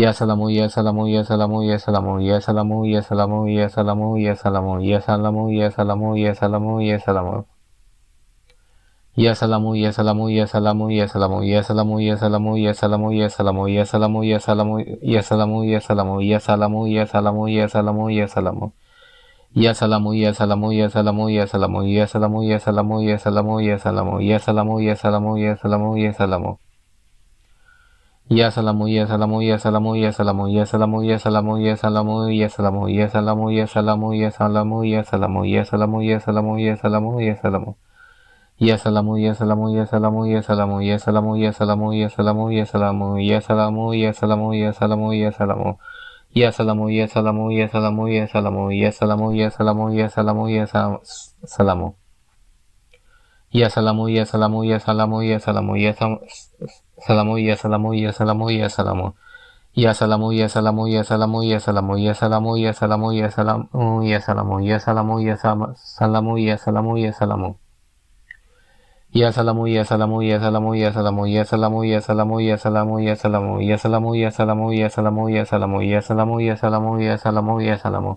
Ya salamu, ya salamu, ya salamu, ya salamu, ya salamu, ya salamu, ya salamu, ya salamu, ya salamu, ya salamu, ya salamu, ya salamu. Ya salamu, ya salamu, ya salamu, ya salamu, ya salamu, ya salamu, ya salamu, ya salamu, ya salamu, ya salamu, ya salamu, ya salamu, ya salamu, ya salamu, ya salamu, ya salamu. Ya salamu, ya salamu, ya salamu, ya salamu, ya salamu, ya salamu, ya salamu, ya salamu, ya salamu, ya salamu, ya salamu, ya salamu. Ya salamu, ya salamu, ya salamu, ya salamu, ya salamu, ya salamu, ya salamu, ya salamu, ya salamu, ya salamu, ya salamu, ya salamu, ya salamu, ya salamu, ya salamu, ya salamu. Ya salamu, ya salamu, ya salamu, ya salamu, ya salamu, ya salamu, ya salamu, ya salamu, ya salamu, ya salamu, ya salamu, ya salamu. Ya salamu, ya salamu, ya salamu, ya salamu, ya salamu, ya salamu, ya salamu, ya salamu. Ya salamu, ya salamu, ya salamu, ya salamu, ya salamu, ya salamu, ya salamu, ya salamu. Ya salamu, ya salamu, ya salamu, ya salamu, ya salamu, ya salamu, ya salamu, ya salamu, ya salamu, ya salamu, ya salamu, ya salamu. Ya salamu, ya salamu, ya salamu, ya salamu, ya salamu, ya salamu, ya salamu, ya salamu, ya salamu, ya salamu, ya salamu, ya salamu, ya salamu, ya salamu, ya salamu, ya salamu.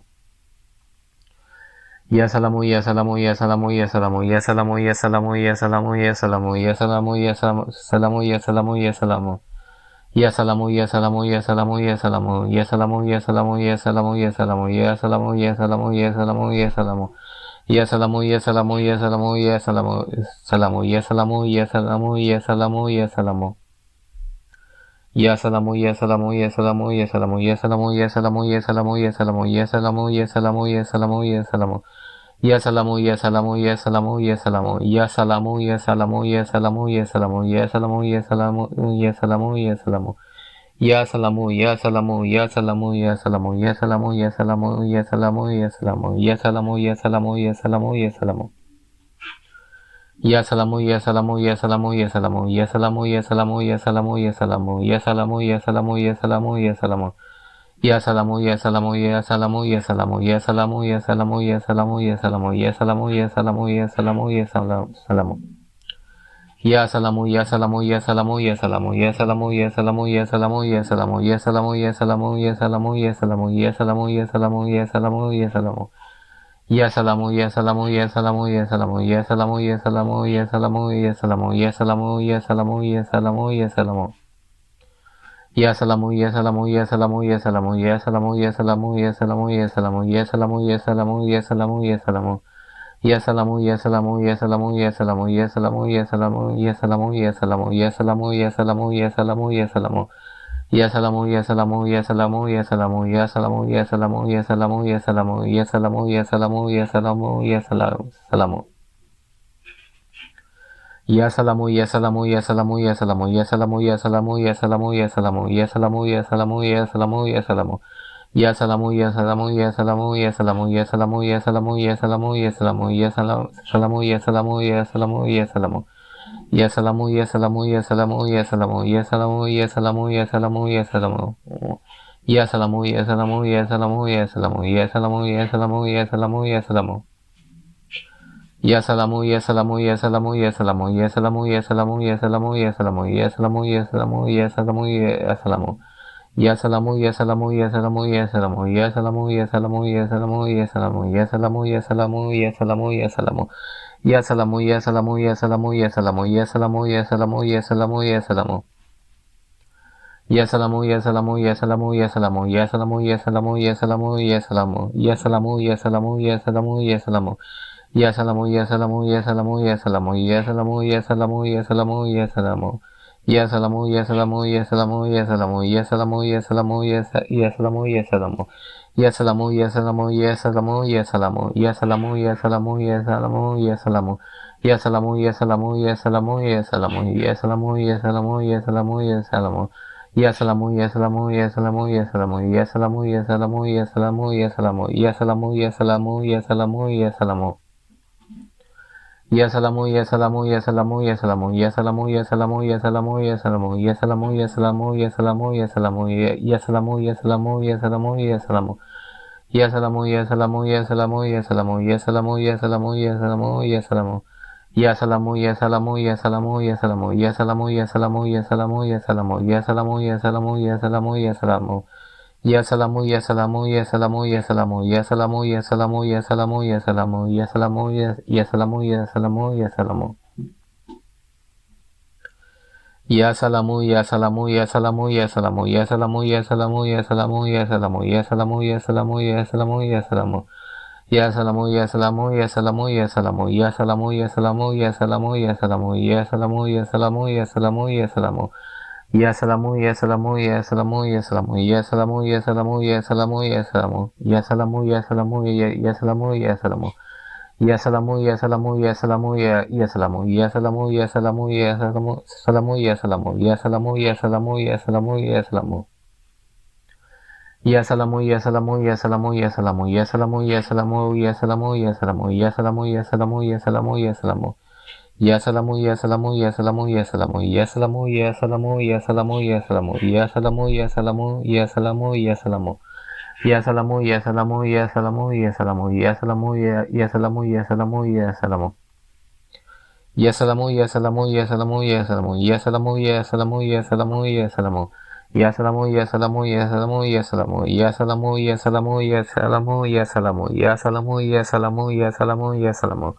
Ya salamu, ya salamu, ya salamu, ya salamu, ya salamu, ya salamu, ya salamu, ya salamu, ya salamu, ya salamu, ya salamu, ya salamu. Ya salamu, ya salamu, ya salamu, ya salamu, ya salamu, ya salamu, ya salamu, ya salamu, ya salamu, ya salamu, ya salamu, ya salamu. Ya salamu, ya salamu, ya salamu, ya salamu, salamu, ya salamu, ya salamu, ya salamu, ya salamu. Ya salamu, ya salamu, ya salamu, ya salamu, ya salamu, ya salamu, ya salamu, ya salamu, ya salamu, ya salamu, ya salamu, ya salamu. Ya salamu, ya salamu, ya salamu, ya salamu, ya salamu, ya salamu, ya salamu, ya salamu, ya salamu, ya salamu, ya salamu, ya salamu. Ya salamu, ya salamu, ya salamu, ya salamu, ya salamu, ya salamu, ya salamu, ya salamu, ya salamu, ya salamu, ya salamu, ya salamu. Ya salamu, ya salamu, ya salamu, ya salamu, ya salamu, ya salamu, ya salamu, ya salamu, ya salamu, ya salamu, ya salamu, ya salamu. Ya salamu, ya salamu, ya salamu, ya salamu, ya salamu, ya salamu, ya salamu, ya salamu, ya salamu, ya salamu, ya salamu, ya salamu. Ya salamu, ya salamu, ya salamu, ya salamu, ya salamu, ya salamu, ya salamu, ya salamu, ya salamu, ya salamu, ya salamu, ya salamu, ya salamu, ya salamu, ya salamu, ya salamu. Ya salamu, ya salamu, ya salamu, ya salamu, ya salamu, ya salamu, ya salamu, ya salamu, ya salamu, ya salamu, ya salamu, ya salamu. Ya salamu, ya salamu, ya salamu, ya salamu, ya salamu, ya salamu, ya salamu, ya salamu, ya salamu, ya salamu, ya salamu, ya salamu. Ya salamu, ya salamu, ya salamu, ya salamu, ya salamu, ya salamu, ya salamu, ya salamu, ya salamu, ya salamu, ya salamu, ya salamu. Ya salamu, ya salamu, ya salamu, ya salamu, ya salamu, ya salamu, ya salamu, ya salamu, ya salamu, ya salamu, ya salamu, ya salamu. Ya salamu, ya salamu, ya salamu, ya salamu, ya salamu, ya salamu, ya salamu, ya salamu, ya salamu, ya salamu, ya salamu, ya salamu. Ya salamu, ya salamu, ya salamu, ya salamu, ya salamu, ya salamu, ya salamu, ya salamu, ya salamu, ya salamu, ya salamu, ya salamu. Ya salamu, ya salamu, ya salamu, ya salamu, ya salamu, ya salamu, ya salamu, ya salamu. Ya salamu, ya salamu, ya salamu, ya salamu, ya salamu, ya salamu, ya salamu, ya salamu. Ya salamu, ya salamu, ya salamu, ya salamu, ya salamu, ya salamu, ya salamu, ya salamu, ya salamu, ya salamu, ya salamu, ya salamu. Ya salamu, ya salamu, ya salamu, ya salamu, ya salamu, ya salamu, ya salamu, ya salamu, ya salamu, ya salamu, ya salamu, ya salamu. Ya salamu, ya salamu, ya salamu, ya salamu, ya salamu, ya salamu, ya salamu, ya salamu. Ya salamu, ya salamu, ya salamu, ya salamu, ya salamu, ya salamu, ya salamu, ya salamu. Ya salamu, ya salamu, ya salamu, ya salamu. Ya salamu, ya salamu, ya salamu, ya salamu, ya salamu, ya salamu, ya salamu, ya salamu. Ya salamu, ya salamu, ya salamu, ya salamu, ya salamu, ya salamu, ya salamu, ya salamu. Ya salamu, ya salamu, ya salamu, ya salamu, ya salamu, ya salamu, ya salamu, ya salamu. Ya salamu, ya salamu, ya salamu, ya salamu, ya salamu, ya salamu, ya salamu, ya salamu. Ya salamu, ya salamu, ya salamu, ya salamu, ya salamu, ya salamu, ya salamu, ya salamu, ya salamu, ya salamu, ya salamu, ya salamu. Ya salamu, ya salamu, ya salamu, ya salamu, ya salamu, ya salamu, ya salamu, ya salamu, ya salamu, ya salamu, ya salamu, ya salamu, ya salamu, ya salamu, ya salamu, ya salamu. Ya salamu, ya salamu, ya salamu, ya salamu, ya salamu, ya salamu, ya salamu, ya salamu. Ya salamu, ya salamu, ya salamu, ya salamu, ya salamu, ya salamu, ya salamu, ya salamu, ya salamu, ya salamu, ya salamu, ya salamu. Ya salamu, ya salamu, ya salamu, ya salamu, ya salamu, ya salamu, ya salamu, ya salamu, ya salamu, ya salamu, ya salamu, ya salamu. Ya salamu, ya salamu, ya salamu, ya salamu, ya salamu, ya salamu, ya salamu, ya salamu, ya salamu, ya salamu, ya salamu, ya salamu. Ya salamu, ya salamu, ya salamu, ya salamu, ya salamu, ya salamu, ya salamu, ya salamu, ya salamu, ya salamu, ya salamu, ya salamu. Ya salamu, ya salamu, ya salamu, ya salamu, ya salamu, ya salamu, ya salamu, ya salamu. Ya salamu, ya salamu, ya salamu, ya salamu. Ya salamu, ya salamu, ya salamu, ya salamu, ya salamu, ya salamu, ya salamu, salamu, ya salamu, ya salamu, ya salamu, ya salamu, ya salamu. Ya salamu, ya salamu, ya salamu, ya salamu, ya salamu, ya salamu, ya salamu, ya salamu, ya salamu, ya salamu, ya salamu, ya salamu. Ya salamu, ya salamu, ya salamu, ya salamu, ya salamu, ya salamu, ya salamu, ya salamu, ya salamu, ya salamu, ya salamu, ya salamu. Ya salamu, ya salamu, ya salamu, ya salamu, ya salamu, ya salamu, ya salamu, ya salamu. Ya salamu, ya salamu, ya salamu, ya salamu, ya salamu, ya salamu, ya salamu, ya salamu. Ya salamu, ya salamu, ya salamu, ya salamu, ya salamu, ya salamu, ya salamu, ya salamu, ya salamu, ya salamu, ya salamu, ya salamu.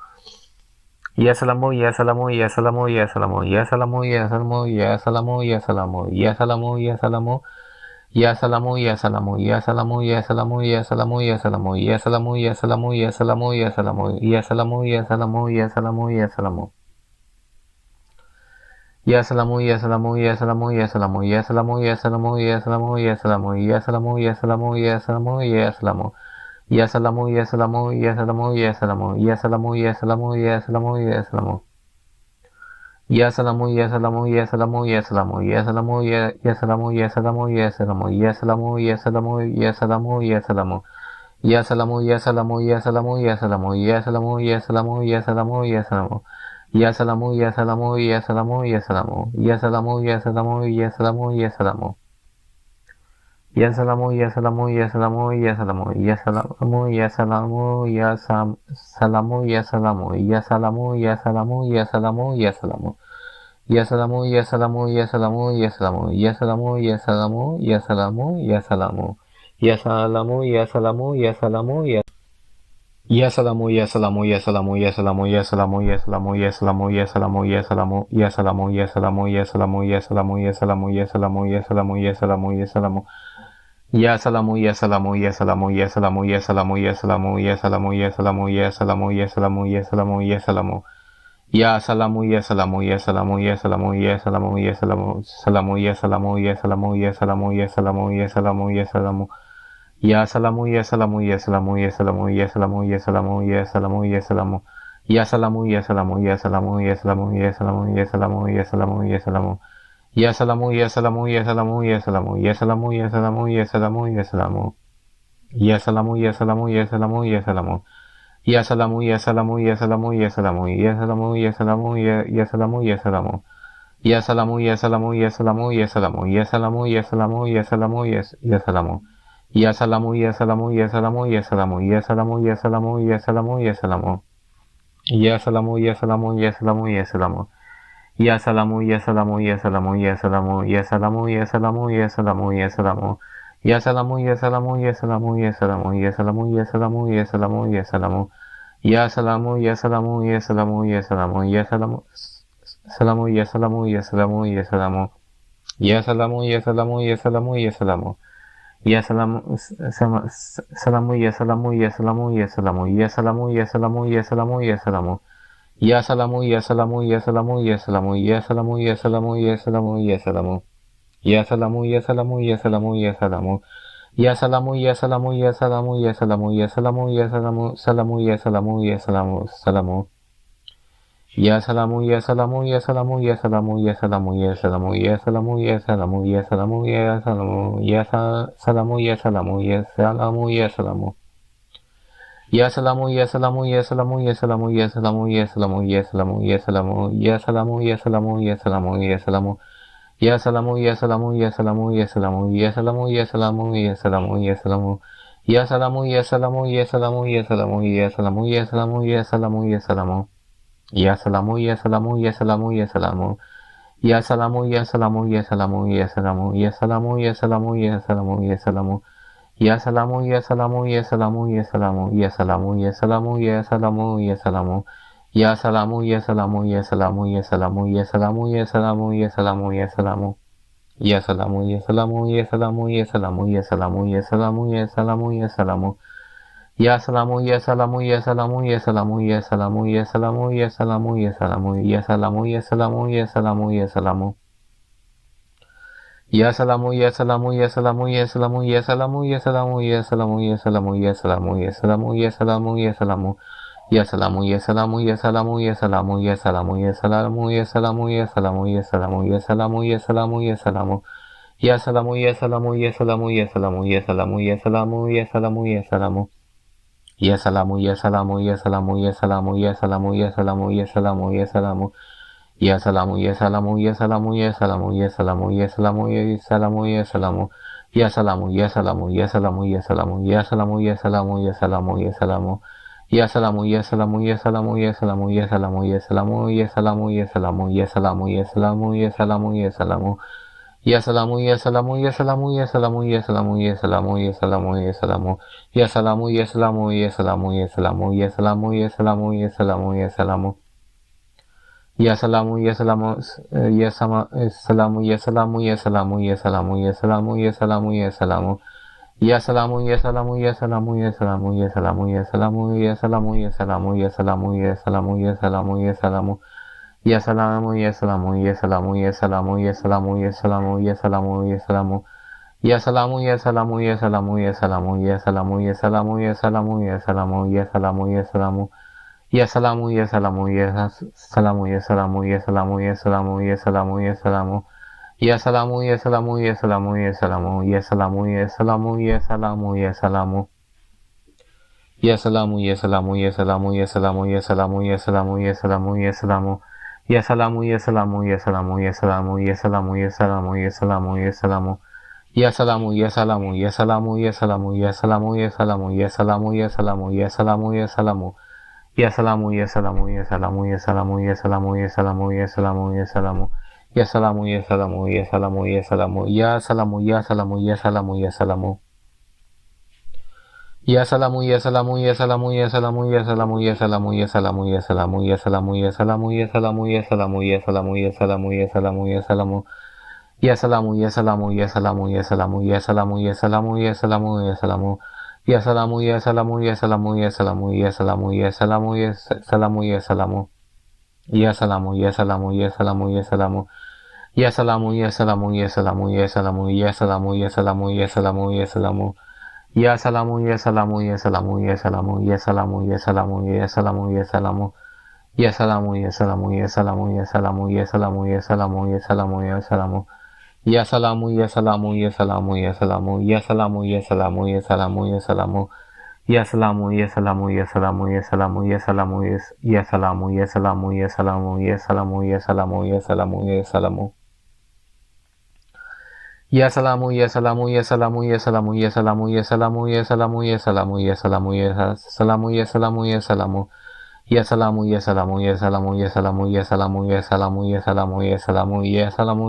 Ya salamu, ya salamu, ya salamu, ya salamu, ya salamu, ya salamu, ya salamu, ya salamu, ya salamu, ya salamu. Ya salamu, ya salamu, ya salamu, ya salamu, ya salamu, ya salamu, ya salamu, ya salamu, ya salamu, ya salamu, ya salamu, ya salamu, ya salamu, ya salamu. Ya salamu, ya salamu, ya salamu, ya salamu, ya salamu, ya salamu, ya salamu, ya salamu, ya salamu, ya salamu, ya salamu, ya salamu. Ya salamu, ya salamu, ya salamu, ya salamu, ya salamu, ya salamu, ya salamu, ya salamu. Ya salamu, ya salamu, ya salamu, ya salamu, ya salamu, ya salamu, ya salamu, ya salamu, ya salamu, ya salamu, ya salamu, ya salamu. Ya salamu, ya salamu, ya salamu, ya salamu, ya salamu, ya salamu, ya salamu, ya salamu. Ya salamu, ya salamu, ya salamu, ya salamu. Ya salamu, ya salamu, ya salamu, ya salamu. Ya salamu, ya salamu, ya salamu, ya salamu. Ya salamu, ya salamu, ya salamu, ya salamu. Ya salamu, ya salamu, ya salamu, ya salamu. Ya salamu, ya salamu, ya salamu, ya salamu. Ya salamu, ya salamu, ya salamu, ya salamu. Ya salamu, ya salamu, ya salamu, ya Ya salamu, ya salamu, ya salamu, ya salamu, ya salamu, ya salamu, ya salamu, ya salamu, ya salamu, ya salamu, ya salamu, ya salamu, ya salamu, ya salamu, ya salamu, ya salamu, ya salamu, ya salamu. Ya salamu, ya salamu, ya salamu, ya salamu, ya salamu, ya salamu, ya salamu, ya salamu, ya salamu, ya salamu, ya salamu, ya salamu. Ya salamu, ya salamu, ya salamu, ya salamu, ya salamu, ya salamu, salamu, ya salamu, ya salamu, ya salamu, ya salamu, ya salamu, ya salamu. Ya salamu, ya salamu, ya salamu, ya salamu, ya salamu, ya salamu, ya salamu, ya salamu. Ya salamu, ya salamu, ya salamu, ya salamu, ya salamu, ya salamu, ya salamu, ya salamu. Ya salamu, ya salamu, ya salamu, ya salamu, ya salamu, ya salamu, ya salamu, ya salamu. Ya salamu, ya salamu, ya salamu, ya salamu. Ya salamu, ya salamu, ya salamu, ya salamu, ya salamu, ya salamu, ya salamu, ya salamu. Ya salamu, ya salamu, ya salamu, ya salamu, ya salamu, ya salamu, ya salamu, ya salamu. Ya salamu, ya salamu, ya salamu, ya salamu, ya salamu, ya salamu, ya salamu, ya salamu. Ya salamu, ya salamu, ya salamu, ya salamu. Ya salamu, ya salamu, ya salamu, ya salamu, ya salamu, ya salamu, ya salamu, ya salamu. Ya salamu, ya salamu, ya salamu, ya salamu, ya salamu, ya salamu, ya salamu, ya salamu. Ya salamu, ya salamu, ya salamu, ya salamu, ya salamu. Salamu, ya salamu, ya salamu, ya salamu. Ya salamu, ya salamu, ya salamu, ya salamu. Ya salamu, salamu, ya salamu, ya salamu, ya salamu, ya salamu, ya salamu, ya salamu, ya salamu. Ya salamu, ya salamu, ya salamu, ya salamu, ya salamu, ya salamu, ya salamu, ya salamu. Ya salamu, ya salamu, ya salamu, ya salamu. Ya salamu, ya salamu, ya salamu, ya salamu, ya salamu, ya salamu, salamu, ya salamu, ya salamu, salamu. Ya salamu, ya salamu, ya salamu, ya salamu, ya salamu, ya salamu, ya salamu, ya salamu, ya salamu, ya salamu, ya salamu, ya salamu, ya salamu, ya salamu. Ya salamu, ya salamu, ya salamu, ya salamu, ya salamu, ya salamu, ya salamu, ya salamu, ya salamu, ya salamu, ya salamu, ya salamu. Ya salamu, ya salamu, ya salamu, ya salamu, ya salamu, ya salamu, ya salamu, ya salamu. Ya salamu, ya salamu, ya salamu, ya salamu, ya salamu, ya salamu, ya salamu, ya salamu. Ya salamu, ya salamu, ya salamu, ya salamu. Ya salamu, ya salamu, ya salamu, ya salamu, ya salamu, ya salamu, ya salamu, ya salamu. Ya salamu, ya salamu, ya salamu, ya salamu, ya salamu, ya salamu, ya salamu, ya salamu. Ya salamu, ya salamu, ya salamu, ya salamu, ya salamu, ya salamu, ya salamu, ya salamu. Ya salamu, ya salamu, ya salamu, ya salamu, ya salamu, ya salamu, ya salamu, ya salamu. Ya salamu, ya salamu, ya salamu, ya salamu, ya salamu, ya salamu, ya salamu, ya salamu, ya salamu, ya salamu, ya salamu, ya salamu. Ya salamu, ya salamu, ya salamu, ya salamu, ya salamu, ya salamu, ya salamu, ya salamu, ya salamu, ya salamu, ya salamu, ya salamu. Ya salamu, ya salamu, ya salamu, ya salamu, ya salamu, ya salamu, ya salamu, ya salamu, ya salamu, ya salamu, ya salamu, ya salamu. Ya salamu, ya salamu, ya salamu, ya salamu, ya salamu, ya salamu, ya salamu, ya salamu. Ya salamu, ya salamu, ya salamu, ya salamu, ya salamu, ya salamu, ya salamu, ya salamu. Ya salamu, ya salamu, ya salamu, ya salamu, ya salamu, ya salamu, ya salamu, ya salamu. Ya salamu, ya salamu, ya salamu, ya salamu, ya salamu, ya salamu, ya salamu, ya salamu. Ya salamu, ya salamu, ya salamu, ya salamu, ya salamu, ya salamu, ya salamu, ya salamu, ya salamu, ya salamu, ya salamu, ya salamu. Ya salamu, ya salamu, ya salamu, ya salamu, ya salamu, ya salamu, ya salamu, ya salamu. Ya salamu, ya salamu, ya salamu, ya salamu, ya salamu, ya salamu, ya salamu, ya salamu. Ya salamu, ya salamu, ya salamu, ya salamu, ya salamu, ya salamu, ya salamu, ya salamu, ya salamu. Ya salamu, ya salamu, ya salamu, ya salamu, ya salamu, ya salamu, ya salamu, ya salamu, ya salamu, ya salamu, ya salamu, ya salamu. Ya salamu, ya salamu, ya salamu, ya salamu, ya salamu, ya salamu, ya salamu, ya salamu. Ya salamu, ya salamu, ya salamu, ya salamu, ya salamu, ya salamu, ya salamu, ya salamu, ya salamu, ya salamu. Ya salamu, ya salamu, ya salamu, ya salamu, ya salamu, ya salamu, ya salamu, ya salamu. Ya salamu, ya salamu, ya salamu, ya salamu, ya salamu, ya salamu, ya salamu, ya salamu. Ya salamu, ya salamu, ya salamu, ya salamu, ya salamu, ya salamu, ya salamu, ya salamu. Ya salamu, ya salamu, ya salamu, ya salamu, ya salamu, ya salamu, ya salamu, ya salamu. Ya salamu, ya salamu, ya salamu, ya salamu, ya salamu, ya salamu, ya salamu, ya salamu, ya salamu, ya salamu. Ya salamu, ya salamu, ya salamu, ya salamu, ya salamu, ya salamu, ya salamu, ya salamu. Ya salamu, ya salamu, ya salamu, ya salamu, ya salamu, ya salamu, ya salamu, ya salamu. Ya salamu, ya salamu, ya salamu, ya salamu, ya salamu, ya salamu, ya salamu, ya salamu, ya salamu, ya salamu, ya salamu, ya salamu, ya salamu, ya salamu, ya salamu, ya salamu. Ya salamu, ya salamu, ya salamu, ya salamu, ya salamu, ya salamu, ya salamu, ya salamu. Ya salamu, ya salamu, ya salamu, ya salamu, ya salamu, ya salamu, ya salamu, ya salamu. Ya salamu, ya salamu, ya salamu, ya salamu. Ya salamu, ya salamu, ya salamu, ya salamu, ya salamu, ya salamu, ya salamu, ya salamu. Ya salamu, ya salamu, ya salamu, ya salamu, ya salamu, ya salamu, ya salamu, ya salamu. Ya salamu, ya salamu, ya salamu, ya salamu, ya salamu, ya salamu, ya salamu, ya salamu. Ya salamu, ya salamu, ya salamu, ya salamu, ya salamu, ya salamu, ya salamu, ya salamu. Ya salamu, ya salamu, ya salamu, ya salamu, ya salamu, ya salamu, ya salamu, ya salamu, ya salamu, ya salamu, ya salamu, ya salamu. Ya salamu, ya salamu, ya salamu, ya salamu, ya salamu, ya salamu, ya salamu, ya salamu, ya salamu, ya salamu, ya salamu, ya salamu. Ya salamu, ya salamu, ya salamu, ya salamu, ya salamu, ya salamu, ya salamu, ya salamu, ya salamu, ya salamu, ya salamu, ya salamu. Ya salamu, ya salamu, ya salamu, ya salamu, ya salamu, ya salamu, ya salamu, ya salamu. Ya salamu, ya salamu, ya salamu, ya salamu, ya salamu, ya salamu, ya salamu,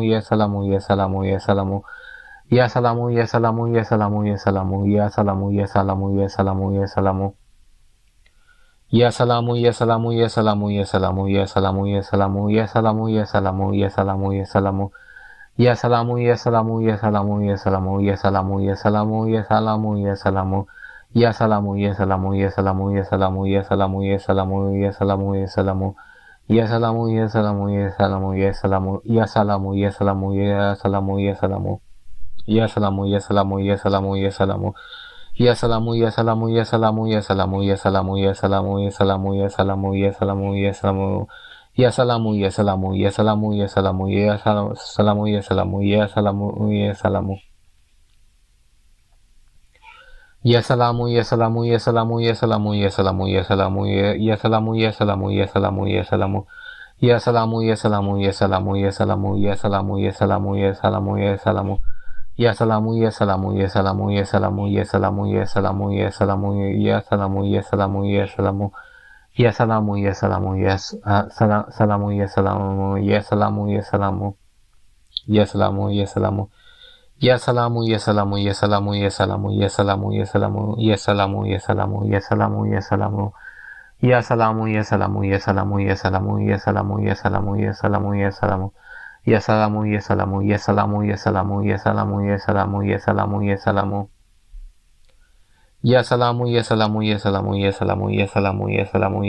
ya salamu, ya salamu, ya salamu. Ya salamu, ya salamu, ya salamu, ya salamu, ya salamu, ya salamu, ya salamu, ya salamu. Ya salamu, ya salamu, ya salamu, ya salamu, ya salamu, ya salamu, ya salamu, ya salamu. Ya salamu, ya salamu, ya salamu, ya salamu, ya salamu, ya salamu, ya salamu, ya salamu. Ya salamu, ya salamu, ya salamu, ya salamu. Ya salamu, ya salamu, ya salamu, ya salamu, ya salamu, ya salamu, ya salamu, ya salamu, ya salamu, ya salamu. Ya salamu, ya salamu, ya salamu, ya salamu, ya salamu, ya salamu, ya salamu, ya salamu. Ya salamu, ya salamu, ya salamu, ya salamu, ya salamu, ya salamu, ya salamu, ya salamu, ya salamu, ya salamu. Ya salamu, ya salamu, ya salamu, ya salamu, ya salamu, ya salamu, ya salamu, ya salamu. Ya salamu, ya salamu, ya salamu, ya salamu, ya salamu, ya salamu, ya salamu, ya salamu, ya salamu, ya salamu. Ya salamu, ya salamu, salamu, ya salamu, ya salamu, ya salamu, ya salamu, ya salamu. Ya salamu, ya salamu, ya salamu, ya salamu, ya salamu, ya salamu, ya salamu, ya salamu, ya salamu, ya salamu. Ya salamu, ya salamu, ya salamu, ya salamu, ya salamu, ya salamu, ya salamu, ya salamu. Ya salamu, ya salamu, ya salamu, ya salamu, ya salamu, ya salamu, ya salamu, ya salamu. Ya salamu, ya salamu, ya salamu, ya salamu, ya salamu, ya salamu,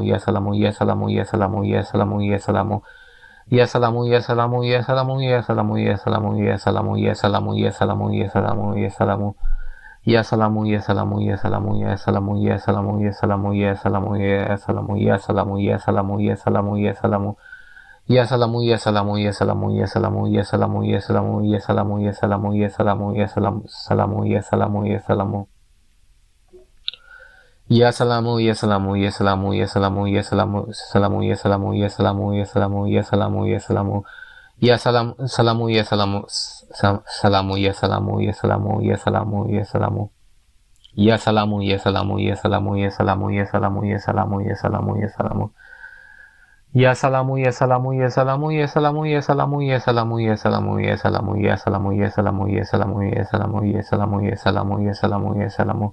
ya salamu, ya salamu, ya salamu, ya salamu, ya salamu, ya salamu. Ya salamu, ya salamu, ya salamu, ya salamu, ya salamu, ya salamu, ya salamu, ya salamu, ya salamu, ya salamu. Ya salamu, ya salamu, ya salamu, ya salamu, ya salamu, ya salamu, ya salamu, ya salamu, ya salamu, ya salamu, ya salamu, ya salamu. Ya salamu, ya salamu, ya salamu, ya salamu, ya salamu, ya salamu, ya salamu, ya salamu, ya salamu, ya salamu, salamu, ya salamu, ya salamu. Ya salamu, ya salamu, ya salamu, ya salamu, ya salamu, salamu, ya salamu, ya salamu, ya salamu, ya salamu, ya salamu. Ya salam, salamu, ya salamu, salamu, ya salamu, ya salamu, ya salamu, ya salamu. Ya salamu, ya salamu, ya salamu, ya salamu, ya salamu, ya salamu, ya salamu, ya salamu. Ya salamu, ya salamu, ya salamu, ya salamu, ya salamu, ya salamu, ya salamu, ya salamu, ya salamu, ya salamu, ya salamu, ya salamu, ya salamu, ya salamu, ya salamu, ya salamu.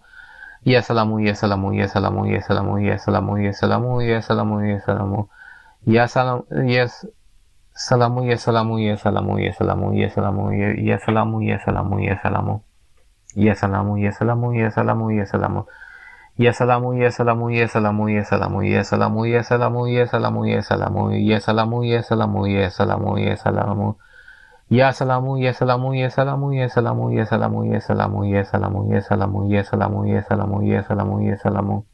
Ya salamu, ya salamu, ya salamu, ya salamu, ya salamu, ya salamu, ya salamu, ya salamu. Ya salamu, ya salamu, ya salamu, ya salamu, ya salamu, ya salamu, ya salamu, ya salamu, ya salamu. Ya salamu, ya salamu, ya salamu, ya salamu. Ya salamu, ya salamu, ya salamu, ya salamu, ya salamu, ya salamu, ya salamu, ya salamu, ya salamu, ya salamu, ya salamu, ya salamu. Ya salamu, ya salamu, ya salamu, ya salamu, ya salamu, ya salamu, ya salamu, ya salamu, ya salamu, ya salamu, ya salamu, ya salamu.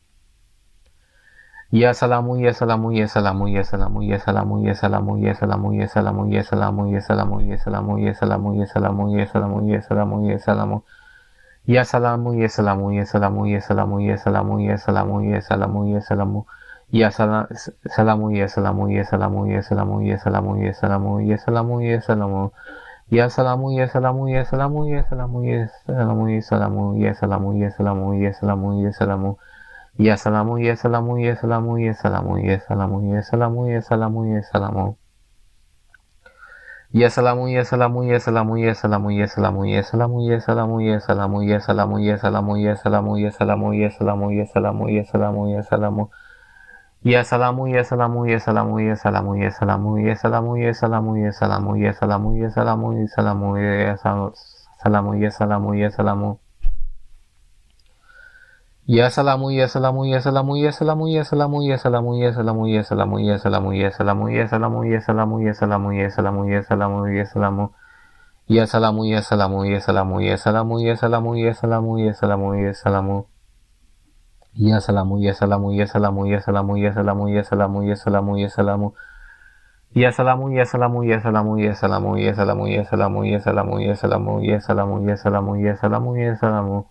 Ya salamu, ya salamu, ya salamu, ya salamu, ya salamu, ya salamu, ya salamu, ya salamu, ya salamu, ya salamu, ya salamu, ya salamu, ya salamu, ya salamu, ya salamu, ya salamu. Ya salamu, ya salamu, ya salamu, ya salamu, ya salamu, ya salamu, ya salamu, ya salamu. Ya salamu, ya salamu, ya salamu, ya salamu, ya salamu, ya salamu, ya salamu, ya salamu. Ya salamu, ya salamu, ya salamu, ya salamu, ya salamu, ya salamu, ya salamu, ya salamu, ya salamu, ya salamu. Ya salamu, ya salamu, ya salamu, ya salamu, ya salamu, ya salamu, ya salamu, ya salamu. Ya salamu, ya salamu, ya salamu, ya salamu, ya salamu, ya salamu, ya salamu, ya salamu, ya salamu, ya salamu, ya salamu, ya salamu, ya salamu, ya salamu, ya salamu, ya salamu. Ya salamu, ya salamu, ya salamu, ya salamu, ya salamu, ya salamu, ya salamu, ya salamu, ya salamu, ya salamu, ya salamu, ya salamu, ya salamu, ya salamu. Ya salamu, ya salamu, ya salamu, ya salamu, ya salamu, ya salamu, ya salamu, ya salamu, ya salamu, ya salamu, ya salamu, ya salamu, ya salamu, ya salamu, ya salamu, ya salamu. Ya salamu, ya salamu, ya salamu, ya salamu, ya salamu, ya salamu, ya salamu, ya salamu. Ya salamu, ya salamu, ya salamu, ya salamu, ya salamu, ya salamu, ya salamu, ya salamu. Ya salamu, ya salamu, ya salamu, ya salamu, ya salamu, ya salamu, ya salamu, ya salamu, ya salamu, ya salamu, ya salamu, ya salamu. Ya salamu, ya salamu, ya salamu, ya salamu, ya salamu, ya salamu, ya salamu, ya salamu, ya salamu, ya salamu, ya salamu, ya salamu.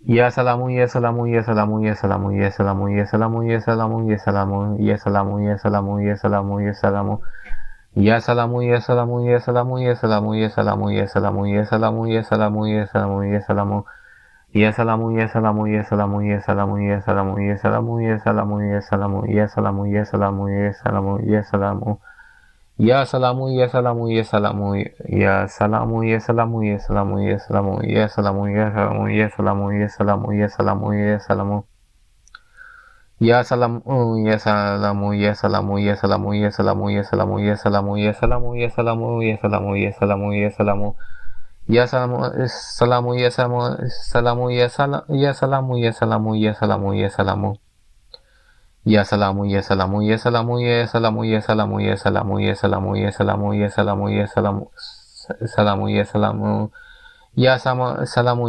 Ya salamu, ya salamu, ya salamu, ya salamu, ya salamu, ya salamu, ya salamu, ya salamu, ya salamu, ya salamu. Ya salamu, ya salamu, ya salamu, ya salamu, ya salamu, ya salamu, ya salamu, ya salamu, ya salamu, ya salamu, ya salamu, ya salamu. Ya salamu, ya salamu, ya salamu, ya salamu, ya salamu, ya salamu, ya salamu, ya salamu, ya salamu, ya salamu, ya salamu, ya salamu, ya salamu. Ya salamu, ya salamu, ya salamu, ya salamu, ya salamu, ya salamu, ya salamu, ya salamu, ya salamu, ya salamu, ya salamu, ya salamu. Ya salamu, salamu, ya salamu, salamu, ya salamu, ya salamu, ya salamu, ya salamu, ya salamu. Ya salamu, ya salamu, ya salamu, ya salamu, ya salamu, ya salamu, ya salamu, ya salamu, ya salamu, ya salamu, salamu, ya salamu. Ya salamu, ya salamu,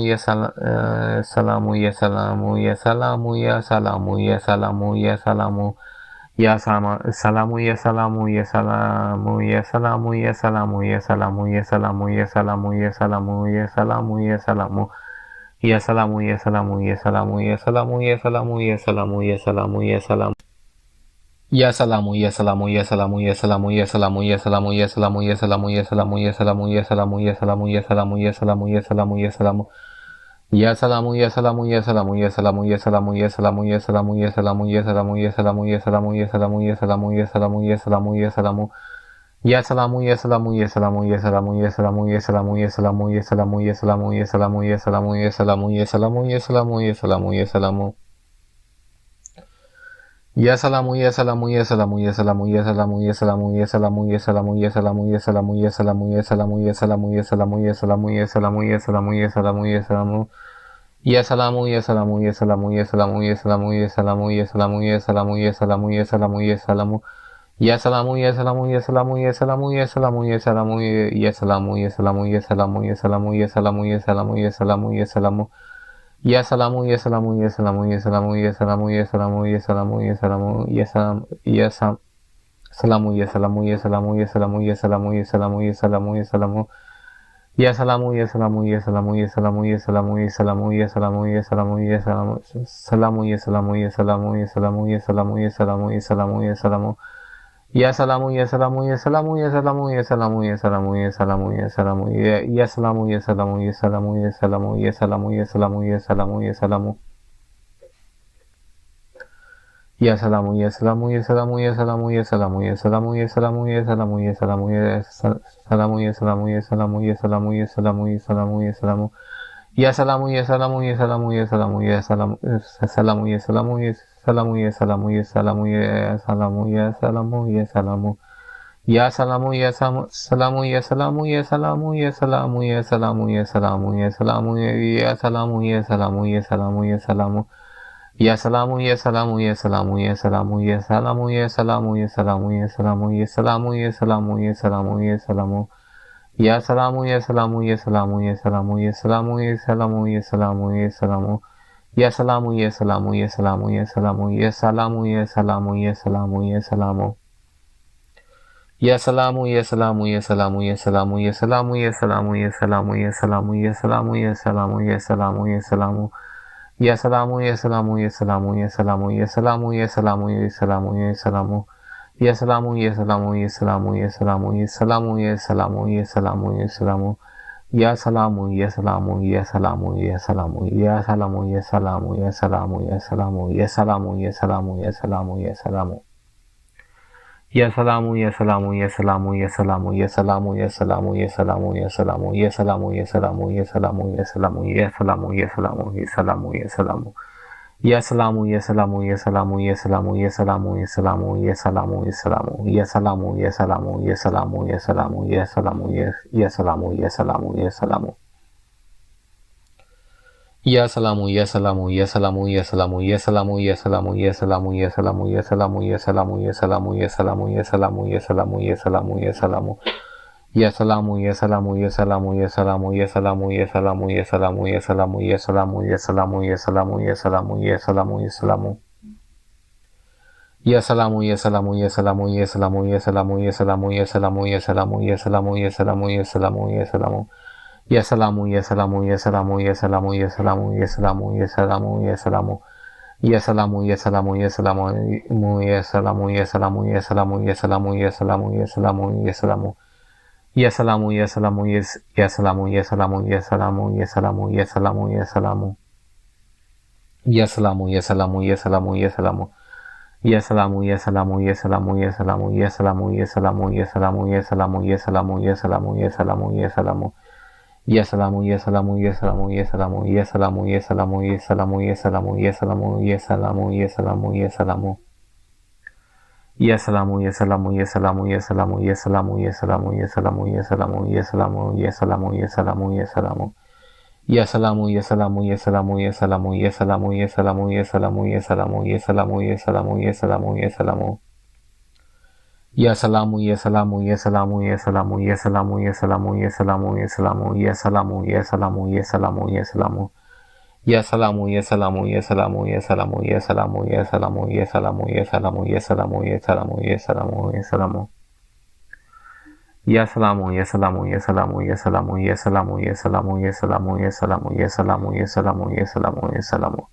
ya salamu, ya salamu, ya salamu, ya salamu, ya salamu. Ya salamu, ya salamu, ya salamu, ya salamu, ya salamu, ya salamu, ya salamu, ya salamu, ya salamu, ya salamu, ya salamu. Ya salamu, ya salamu, ya salamu, ya salamu, ya salamu, ya salamu, ya salamu, ya salamu. Ya salamu, ya salamu, ya salamu, ya salamu, ya salamu, ya salamu, ya salamu, ya salamu, ya salamu, ya salamu, ya salamu, ya salamu, ya salamu, ya salamu, ya salamu, ya salamu. Ya salamu, ya salamu, ya salamu, ya salamu, ya salamu, ya salamu, ya salamu, ya salamu, ya salamu, ya salamu, ya salamu, ya salamu, ya salamu, ya salamu, ya salamu, ya salamu. Ya salamu, ya salamu, ya salamu, ya salamu, ya salamu, ya salamu, ya salamu, ya salamu, ya salamu, ya salamu, ya salamu, ya salamu, ya salamu, ya salamu, ya salamu, ya salamu. Ya salamu, ya salamu, ya salamu, ya salamu, ya salamu, ya salamu, ya salamu, ya salamu, ya salamu, ya salamu, ya salamu, ya salamu, ya salamu, ya salamu, ya salamu, ya salamu, ya salamu, ya salamu, ya salamu. Ya salamu, ya salamu, ya salamu, ya salamu, ya salamu, ya salamu, ya salamu, ya salamu, ya salamu, ya salamu, ya salamu. Ya salamu, ya salamu, ya salamu, ya salamu, ya salamu, ya salamu, ya salamu, ya salamu, ya salamu, ya salamu, ya salamu, ya salamu, ya salamu, ya salamu. Ya salamu, ya salamu, ya salamu, ya salamu, ya salamu, ya salamu, ya salamu, ya salamu, ya salamu, ya salamu, ya salamu, ya salamu, ya salamu, ya salamu, ya salamu, ya salamu, ya salamu. Ya salamu, ya salamu, ya salamu, ya salamu, ya salamu, ya salamu, ya salamu, ya salamu, ya salamu, salamu, ya salamu, ya salamu, ya salamu, ya salamu, ya salamu, ya salamu, ya salamu. Ya salamu, ya salamu, ya salamu, ya salamu, ya salamu, ya salamu, ya salamu, ya salamu, ya salamu, ya salamu, ya salamu, ya salamu, ya salamu, ya salamu, ya salamu, ya salamu. Ya salamu, ya salamu, ya salamu, ya salamu, ya salamu, ya salamu, ya salamu, ya salamu, ya salamu, ya salamu, ya salamu, ya salamu, ya salamu, ya salamu, ya salamu, ya salamu. Ya salamu, ya salamu, ya salamu, ya salamu, ya salamu, salamu, ya salamu, ya salamu, ya salamu, ya salamu, ya salamu, ya salamu, ya salamu. Ya salamu, ya salamu, ya salamu, ya salamu, ya salamu, ya salamu, ya salamu, ya salamu, ya salamu, ya salamu, ya salamu, ya salamu. Ya salamu, ya salamu, ya salamu, ya salamu, ya salamu, ya salamu, ya salamu, ya salamu, ya salamu, ya salamu, ya salamu, ya salamu. Ya salamu, ya salamu, ya salamu, ya salamu, ya salamu, ya salamu, ya salamu, ya salamu. Ya salamu, ya salamu, ya salamu, ya salamu, ya salamu, ya salamu, ya salamu, ya salamu. Ya salamu, ya salamu, ya salamu, ya salamu, ya salamu, ya salamu, ya salamu, ya salamu, ya salamu, ya salamu, ya salamu, ya salamu. Ya salamu, ya salamu, ya salamu, ya salamu, ya salamu, ya salamu, ya salamu, ya salamu. Ya salamu, ya salamu, ya salamu, ya salamu, ya salamu, ya salamu, ya salamu, ya salamu. Ya salamu, ya salamu, ya salamu, ya salamu, ya salamu, ya salamu, ya salamu, ya salamu, ya salamu, ya salamu, ya salamu, ya salamu. Ya salamu, ya salamu, ya salamu, ya salamu, ya salamu, ya salamu, ya salamu, ya salamu, ya salamu, ya salamu, ya salamu, ya salamu, ya salamu, ya salamu, ya salamu, ya salamu. Ya salamu, ya salamu, ya salamu, ya salamu, ya salamu, ya salamu, ya salamu, ya salamu, ya salamu, ya salamu, ya salamu, ya salamu, ya salamu, ya salamu, ya salamu, ya salamu. Ya salamu, ya salamu, ya salamu, ya salamu, ya salamu, ya salamu, ya salamu, ya salamu, ya salamu, ya salamu, ya salamu, ya salamu, ya salamu, ya salamu, ya salamu, ya salamu. Ya salamu, ya salamu, ya salamu, ya salamu, ya salamu, ya salamu, ya salamu, ya salamu, ya salamu, ya salamu, ya salamu, ya salamu, ya salamu, ya salamu. Ya salamu, ya salamu, ya salamu, ya salamu, ya salamu, ya salamu, ya salamu, ya salamu, ya salamu, ya salamu, ya salamu, ya salamu. Ya salamu, ya salamu, ya salamu, ya salamu, ya salamu, ya salamu, ya salamu, ya salamu. Ya salamu, ya salamu, ya salamu, ya salamu, ya salamu, ya salamu, ya salamu, ya salamu, ya salamu, ya salamu. Ya salamu, ya salamu, ya salamu, ya salamu, ya salamu, ya salamu, ya salamu, ya salamu. Ya salamu, ya salamu, ya salamu, ya salamu. Ya salamu, ya salamu, ya salamu, ya salamu, ya salamu, ya salamu, ya salamu, ya salamu, ya salamu, ya salamu, ya salamu, ya salamu. Ya salamu, ya salamu, ya salamu, ya salamu, ya salamu, ya salamu, ya salamu, ya salamu, ya salamu, ya salamu, ya salamu, ya salamu. Ya salamu, ya salamu, ya salamu, ya salamu, ya salamu, ya salamu, ya salamu, ya salamu, ya salamu, ya salamu, ya salamu, ya salamu. Ya salamu, ya salamu, ya salamu, ya salamu, ya salamu, ya salamu, ya salamu, ya salamu, ya salamu, ya salamu, ya salamu, ya salamu. Ya salamu, ya salamu, ya salamu, ya salamu, ya salamu, ya salamu, ya salamu, ya salamu, ya salamu, ya salamu, ya salamu, ya salamu. Ya salamu, ya salamu, ya salamu, ya salamu, ya salamu, ya salamu, ya salamu, ya salamu, ya salamu, ya salamu, ya salamu, ya salamu. Ya salamu, ya salamu, ya salamu, ya salamu, ya salamu, ya salamu, ya salamu, ya salamu, ya salamu, ya salamu, ya salamu, ya salamu.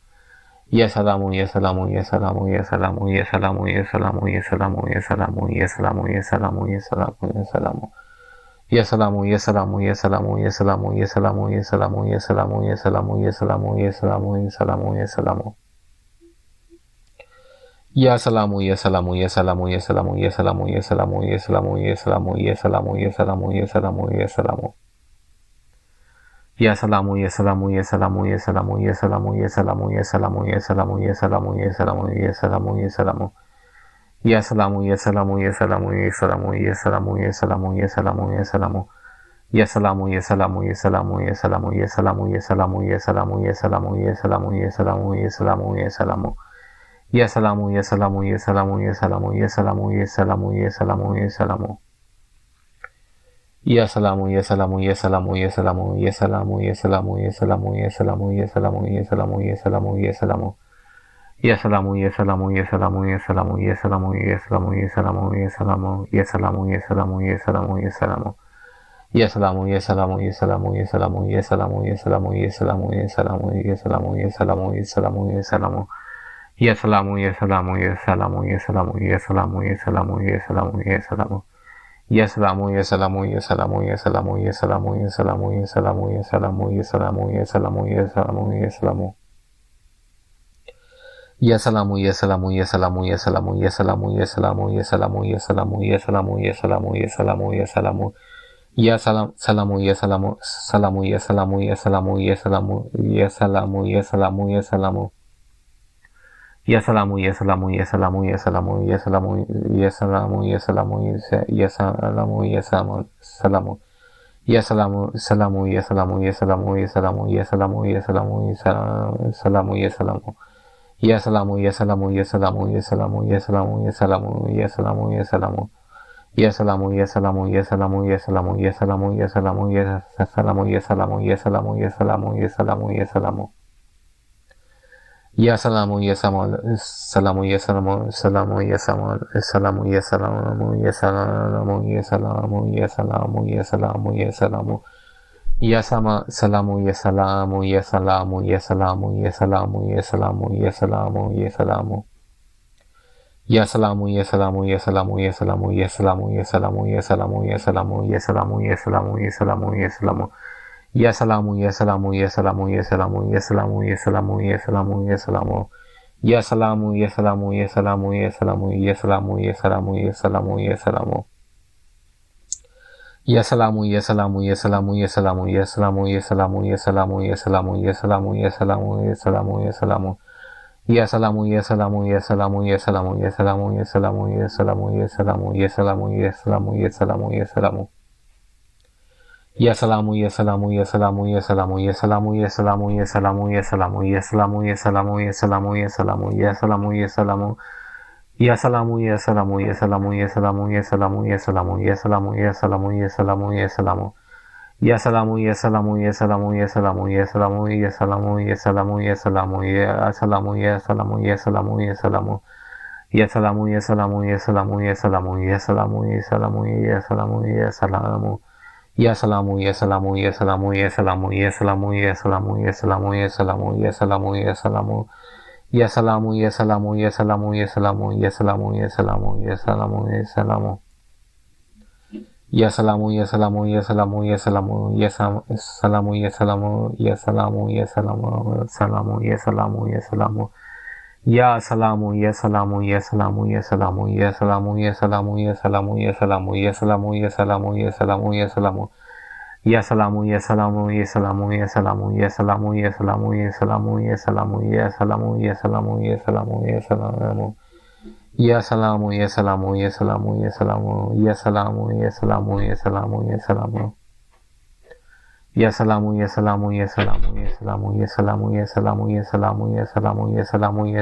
Ya salamu, ya salamu, ya salamu, ya salamu, ya salamu, ya salamu, ya salamu, ya salamu, ya salamu, ya salamu, ya salamu, ya salamu. Ya salamu, ya salamu, ya salamu, ya salamu, ya salamu, ya salamu, ya salamu, ya salamu, ya salamu, ya salamu, ya salamu, ya salamu. Ya salamu, ya salamu, ya salamu, ya salamu, ya salamu, ya salamu, ya salamu, ya salamu, ya salamu, ya salamu, ya salamu, ya salamu. Ya salamu, ya salamu, ya salamu, ya salamu, ya salamu, ya salamu, ya salamu, ya salamu, ya salamu, ya salamu, ya salamu, ya salamu. Ya salamu, ya salamu, ya salamu, ya salamu, ya salamu, ya salamu, ya salamu, ya salamu. Ya salamu, ya salamu, ya salamu, ya salamu, ya salamu, ya salamu, ya salamu, ya salamu, ya salamu, ya salamu, ya salamu, ya salamu. Ya salamu, ya salamu, ya salamu, ya salamu, ya salamu, ya salamu, ya salamu, ya salamu. Ya salamu, ya salamu, ya salamu, ya salamu, ya salamu, ya salamu, ya salamu, ya salamu, ya salamu, ya salamu, ya salamu, ya salamu. Ya salamu, ya salamu, ya salamu, ya salamu, ya salamu, ya salamu, ya salamu, ya salamu, ya salamu, ya salamu, ya salamu, ya salamu. Ya salamu, ya salamu, ya salamu, ya salamu, ya salamu, ya salamu, ya salamu, ya salamu, ya salamu, ya salamu, ya salamu, ya salamu. Ya salamu, ya salamu, ya salamu, ya salamu, ya salamu, ya salamu, ya salamu, ya salamu. Ya salamu, ya salamu, ya salamu, ya salamu, ya salamu, ya salamu, ya salamu, ya salamu, ya salamu, ya salamu, ya salamu, ya salamu. Ya salamu, ya salamu, ya salamu, ya salamu, ya salamu, ya salamu, ya salamu, ya salamu, ya salamu, ya salamu, ya salamu, ya salamu. Ya salamu, ya salamu, salamu, ya salamu, ya salamu, ya salamu, ya salamu, ya salamu, ya salamu. Ya salamu, ya salamu, ya salamu, ya salamu, ya salamu, ya salamu, ya salamu, ya salamu, ya salamu, salamu. Ya salamu, salamu, ya salamu, ya salamu, ya salamu, ya salamu, ya salamu, ya salamu, ya salamu. Ya salamu, ya salamu, ya salamu, ya salamu, ya salamu, ya salamu, ya salamu, ya salamu. Ya salamu, ya salamu, ya salamu, ya salamu, ya salamu, ya salamu, ya salamu, ya salamu, ya salamu, ya salamu, ya salamu, ya salamu. Ya salamu, ya salamu, salamu, ya salamu, salamu, ya salamu, salamu, ya salamu, ya salamu, ya salamu, ya salamu, ya salamu, ya salamu. Ya sama, salamu, ya salamu, ya salamu, ya salamu, ya salamu, ya salamu, ya salamu, ya salamu. Ya salamu, ya salamu, ya salamu, ya salamu, ya salamu, ya salamu, ya salamu, ya salamu, ya salamu, ya salamu, ya salamu, ya salamu. Ya salamu, ya salamu, ya salamu, ya salamu, ya salamu, ya salamu, ya salamu, ya salamu. Ya salamu, ya salamu, ya salamu, ya salamu, ya salamu, ya salamu, ya salamu, ya salamu. Ya salamu, ya salamu, ya salamu, ya salamu, ya salamu, ya salamu, ya salamu, ya salamu, ya salamu, ya salamu, ya salamu, ya salamu. Ya salamu, ya salamu, ya salamu, ya salamu, ya salamu, ya salamu, ya salamu, ya salamu, ya salamu, ya salamu, ya salamu, ya salamu. Ya salamu, ya salamu, ya salamu, ya salamu, ya salamu, ya salamu, ya salamu, ya salamu, ya salamu, ya salamu, ya salamu, ya salamu, ya salamu, ya salamu. Ya salamu, ya salamu, ya salamu, ya salamu, ya salamu, ya salamu, ya salamu, ya salamu, ya salamu, ya salamu. Ya salamu, ya salamu, ya salamu, ya salamu, ya salamu, ya salamu, ya salamu, ya salamu, ya salamu, ya salamu, ya salamu, ya salamu. Ya salamu, ya salamu, ya salamu, ya salamu, ya salamu, ya salamu, ya salamu, ya salamu. Ya salamu, ya salamu, ya salamu, ya salamu, ya salamu, ya salamu, ya salamu, ya salamu, ya salamu, ya salamu. Ya salamu, ya salamu, ya salamu, ya salamu, ya salamu, ya salamu, ya salamu, ya salamu. Ya salamu, ya salamu, ya salamu, ya salamu, ya salamu, ya salamu, ya salamu, ya salamu, salamu, ya salamu, ya salamu. Ya salamu, ya salamu, ya salamu, ya salamu, ya salamu, ya salamu, ya salamu, ya salamu, ya salamu, ya salamu, ya salamu, ya salamu. Ya salamu, ya salamu, ya salamu, ya salamu, ya salamu, ya salamu, ya salamu, ya salamu, ya salamu, ya salamu, ya salamu, ya salamu. Ya salamu, ya salamu, ya salamu, ya salamu, ya salamu, ya salamu, ya salamu, ya salamu. Ya salamu, ya salamu, ya salamu, ya salamu, ya salamu, ya salamu, ya salamu, ya salamu, ya salamu, ya salamu, ya salamu, ya salamu. Ya salamu, ya salamu, ya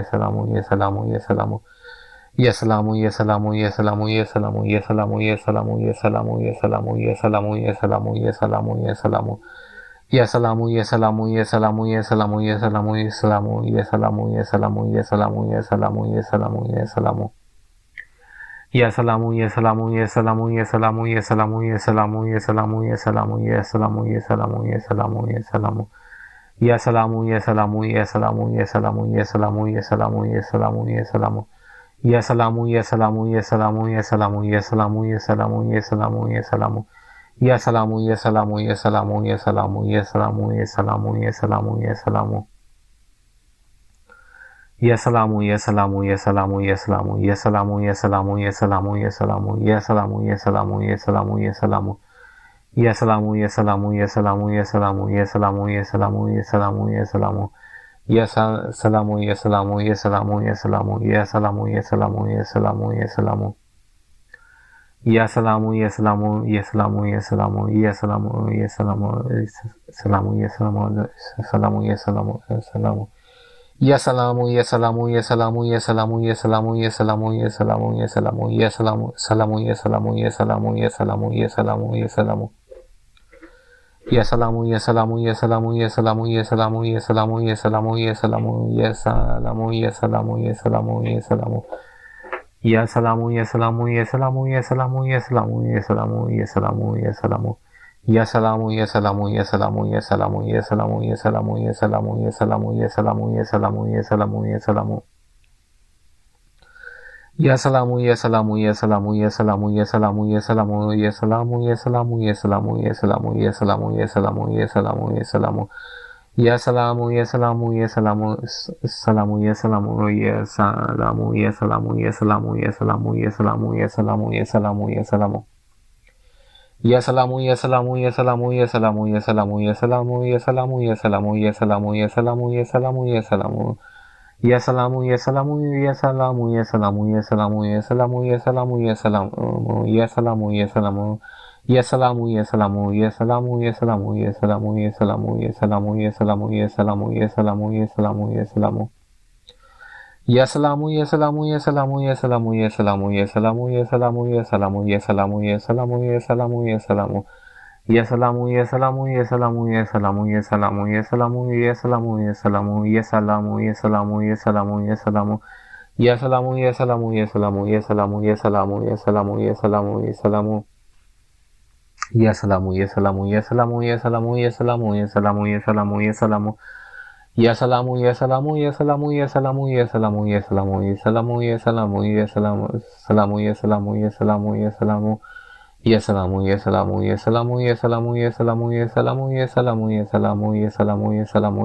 salamu, ya salamu, ya salamu, ya salamu, ya salamu, ya salamu, ya salamu, ya salamu, ya salamu, ya salamu. Ya salamu, ya salamu, ya salamu, ya salamu, ya salamu, ya salamu, ya salamu, ya salamu, ya salamu, ya salamu, ya salamu, ya salamu. Ya salamu, ya salamu, ya salamu, ya salamu, ya salamu, ya salamu, ya salamu, ya salamu, ya salamu, ya salamu, ya salamu, ya salamu. Ya salamu, ya salamu, ya salamu, ya salamu, ya salamu, ya salamu, ya salamu, ya salamu. Ya salamu, ya salamu, ya salamu, ya salamu, ya salamu, ya salamu, ya salamu, ya salamu. Ya salamu, ya salamu, ya salamu, ya salamu, ya salamu, ya salamu, ya salamu, ya salamu. Ya salamu, ya salamu, ya salamu, ya salamu, ya salamu, ya salamu, ya salamu, ya salamu, ya salamu, ya salamu, ya salamu, ya salamu. Ya salamu, ya salamu, ya salamu, ya salamu, ya salamu, ya salamu, ya salamu, ya salamu. Ya salamu, ya salamu, ya salamu, ya salamu, ya salamu, ya salamu, ya salamu, ya salamu. Ya salamu, ya salamu, ya salamu, ya salamu, ya salamu, ya salamu, salamu, ya salamu, salamu, ya salamu, salamu. Ya salamu, ya salamu, ya salamu, ya salamu, ya salamu, ya salamu, ya salamu, ya salamu, ya salamu, salamu, ya salamu, ya salamu, ya salamu, ya salamu, ya salamu. Ya salamu, ya salamu, ya salamu, ya salamu, ya salamu, ya salamu, ya salamu, ya salamu, ya salamu, ya salamu, ya salamu, ya salamu. Ya salamu, ya salamu, ya salamu, ya salamu, ya salamu, ya salamu, ya salamu, ya salamu. Ya salamu, ya salamu, ya salamu, ya salamu, ya salamu, ya salamu, ya salamu, ya salamu, ya salamu, ya salamu, ya salamu, ya salamu. Ya salamu, ya salamu, ya salamu, ya salamu, ya salamu, ya salamu, ya salamu, ya salamu, ya salamu, ya salamu, ya salamu, ya salamu, ya salamu, ya salamu. Ya salamu, ya salamu, ya salamu, salamu, ya salamu, ya salamu, ya salamu, ya salamu, ya salamu, ya salamu, ya salamu, ya salamu, ya salamu. Ya salamu, ya salamu, ya salamu, ya salamu, ya salamu, ya salamu, ya salamu, ya salamu, ya salamu, ya salamu, ya salamu, ya salamu. Ya salamu, ya salamu, ya salamu, ya salamu, ya salamu, ya salamu, ya salamu, ya salamu, ya salamu, ya salamu. Ya salamu, ya salamu, ya salamu, ya salamu, ya salamu, ya salamu, ya salamu, ya salamu, ya salamu, ya salamu, ya salamu, ya salamu. Ya salamu, ya salamu, ya salamu, ya salamu, ya salamu, ya salamu, ya salamu, ya salamu, ya salamu, ya salamu, ya salamu, ya salamu. Ya salamu, ya salamu, ya salamu, ya salamu, ya salamu, ya salamu, ya salamu, ya salamu, ya salamu, ya salamu, ya salamu, ya salamu. Ya salamu, ya salamu, ya salamu, ya salamu, ya salamu, ya salamu, ya salamu, ya salamu. Ya salamu, ya salamu, ya salamu, ya salamu, ya salamu, ya salamu, ya salamu, ya salamu. Ya salamu, ya salamu, ya salamu, ya salamu, ya salamu, ya salamu, ya salamu, ya salamu, ya salamu, salamu, ya salamu, ya salamu, ya salamu. Ya salamu, ya salamu, ya salamu, ya salamu, ya salamu, ya salamu, ya salamu, ya salamu, ya salamu, ya salamu, ya salamu, ya salamu, ya salamu, ya salamu, ya salamu, ya salamu. Ya salamu, ya salamu, ya salamu, ya salamu, ya salamu, ya salamu, ya salamu, ya salamu, ya salamu, ya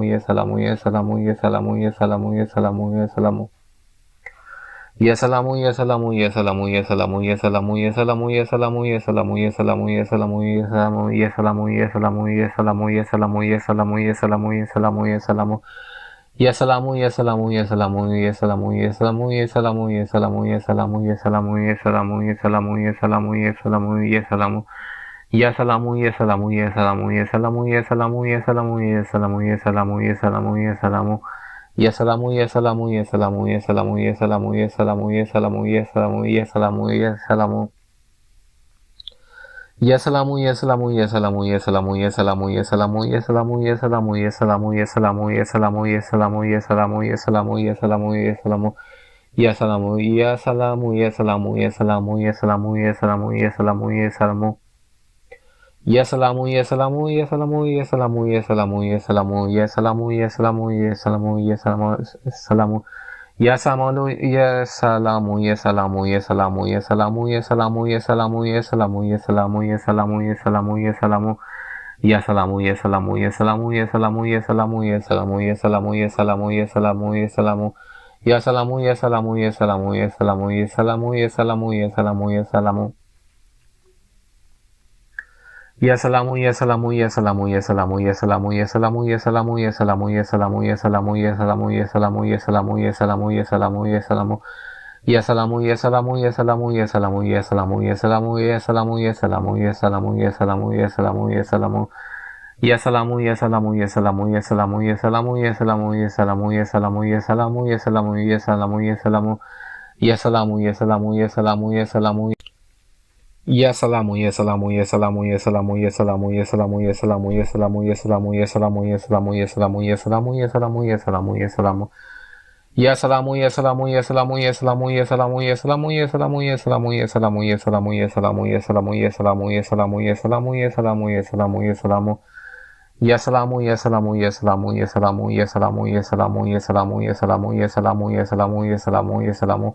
salamu, ya salamu, ya salamu, ya salamu, ya salamu, ya salamu, ya salamu, ya salamu, ya salamu, ya salamu. Ya salamu, ya salamu, ya salamu, ya salamu, ya salamu, ya salamu, ya salamu, ya salamu, ya salamu, ya salamu, ya salamu, ya salamu, ya salamu, ya salamu. Ya salamu, ya salamu, ya salamu, ya salamu, ya salamu, ya salamu, ya salamu, ya salamu, ya salamu, ya salamu. Ya salamu, ya salamu, ya salamu, ya salamu, ya salamu, ya salamu, ya salamu, ya salamu, ya salamu, ya salamu. Ya salamu, ya salamu, ya salamu, ya salamu, ya salamu, ya salamu, ya salamu, ya salamu, ya salamu, ya salamu, ya salamu, ya salamu, ya salamu, ya salamu, ya salamu, ya salamu. Ya salamu, ya salamu, ya salamu, ya salamu, ya salamu, ya salamu, ya salamu, ya salamu. Ya salamu, ya salamu, ya salamu, ya salamu, ya salamu, ya salamu, ya salamu, ya salamu, ya salamu, ya salamu, salamu. Ya salamu, ya salamu, ya salamu, ya salamu, ya salamu, ya salamu, ya salamu, ya salamu, ya salamu, ya salamu, ya salamu, ya salamu. Ya salamu, ya salamu, ya salamu, ya salamu, ya salamu, ya salamu, ya salamu, ya salamu, ya salamu, ya salamu. Ya salamu, ya salamu, ya salamu, ya salamu, ya salamu, ya salamu, ya salamu, ya salamu. Ya salamu, ya salamu, ya salamu, ya salamu, ya salamu, ya salamu, ya salamu, ya salamu, ya salamu, ya salamu, ya salamu, ya salamu, ya salamu, ya salamu, ya salamu, ya salamu. Ya salamu, ya salamu, ya salamu, ya salamu, ya salamu, ya salamu, ya salamu, ya salamu, ya salamu, ya salamu, ya salamu, ya salamu. Ya salamu, ya salamu, ya salamu, ya salamu, ya salamu, ya salamu, ya salamu, ya salamu, ya salamu, ya salamu, ya salamu, ya salamu. Ya salamu, ya salamu, ya salamu, ya salamu. Ya salamu, ya salamu, ya salamu, ya salamu, ya salamu, ya salamu, ya salamu, ya salamu, ya salamu, ya salamu, ya salamu, ya salamu, ya salamu, ya salamu, ya salamu, ya salamu. Ya salamu, ya salamu, ya salamu, ya salamu, ya salamu, ya salamu, ya salamu, ya salamu, ya salamu, ya salamu, ya salamu, ya salamu, ya salamu, ya salamu, ya salamu, ya salamu, ya salamu, ya salamu. Ya salamu, ya salamu, ya salamu, ya salamu, ya salamu, ya salamu, ya salamu, ya salamu, ya salamu, ya salamu, ya salamu, ya salamu.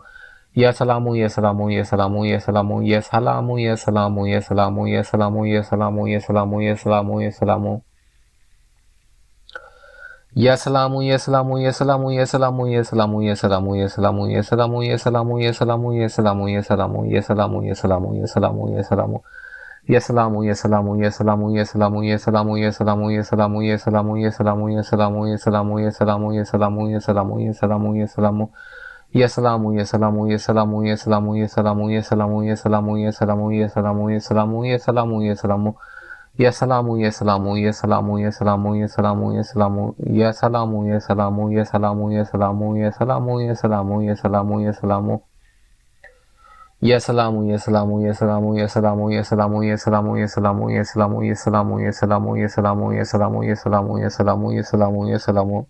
Ya salamu, ya salamu, ya salamu, ya salamu, ya salamu, ya salamu, ya salamu, ya salamu, ya salamu, ya salamu, ya salamu, ya salamu. Ya salamu, ya salamu, ya salamu, ya salamu, ya salamu, ya salamu, ya salamu, ya salamu, ya salamu, ya salamu, ya salamu, ya salamu, ya salamu, ya salamu, ya salamu, ya salamu. Ya salamu, ya salamu, ya salamu, ya salamu, ya salamu, ya salamu, ya salamu, ya salamu, ya salamu, ya salamu, ya salamu, ya salamu, ya salamu, ya salamu, ya salamu, ya salamu. Ya salamu, ya salamu, ya salamu, ya salamu, ya salamu, ya salamu, ya salamu, ya salamu, ya salamu, ya salamu, ya salamu, ya salamu. Ya salamu, ya salamu, ya salamu, ya salamu, ya salamu, ya salamu, ya salamu, ya salamu, ya salamu, ya salamu, ya salamu, ya salamu, ya salamu, ya salamu. Ya salamu, ya salamu, ya salamu, ya salamu, ya salamu, ya salamu, ya salamu, ya salamu, ya salamu, ya salamu, ya salamu, ya salamu, ya salamu, ya salamu, ya salamu, ya salamu.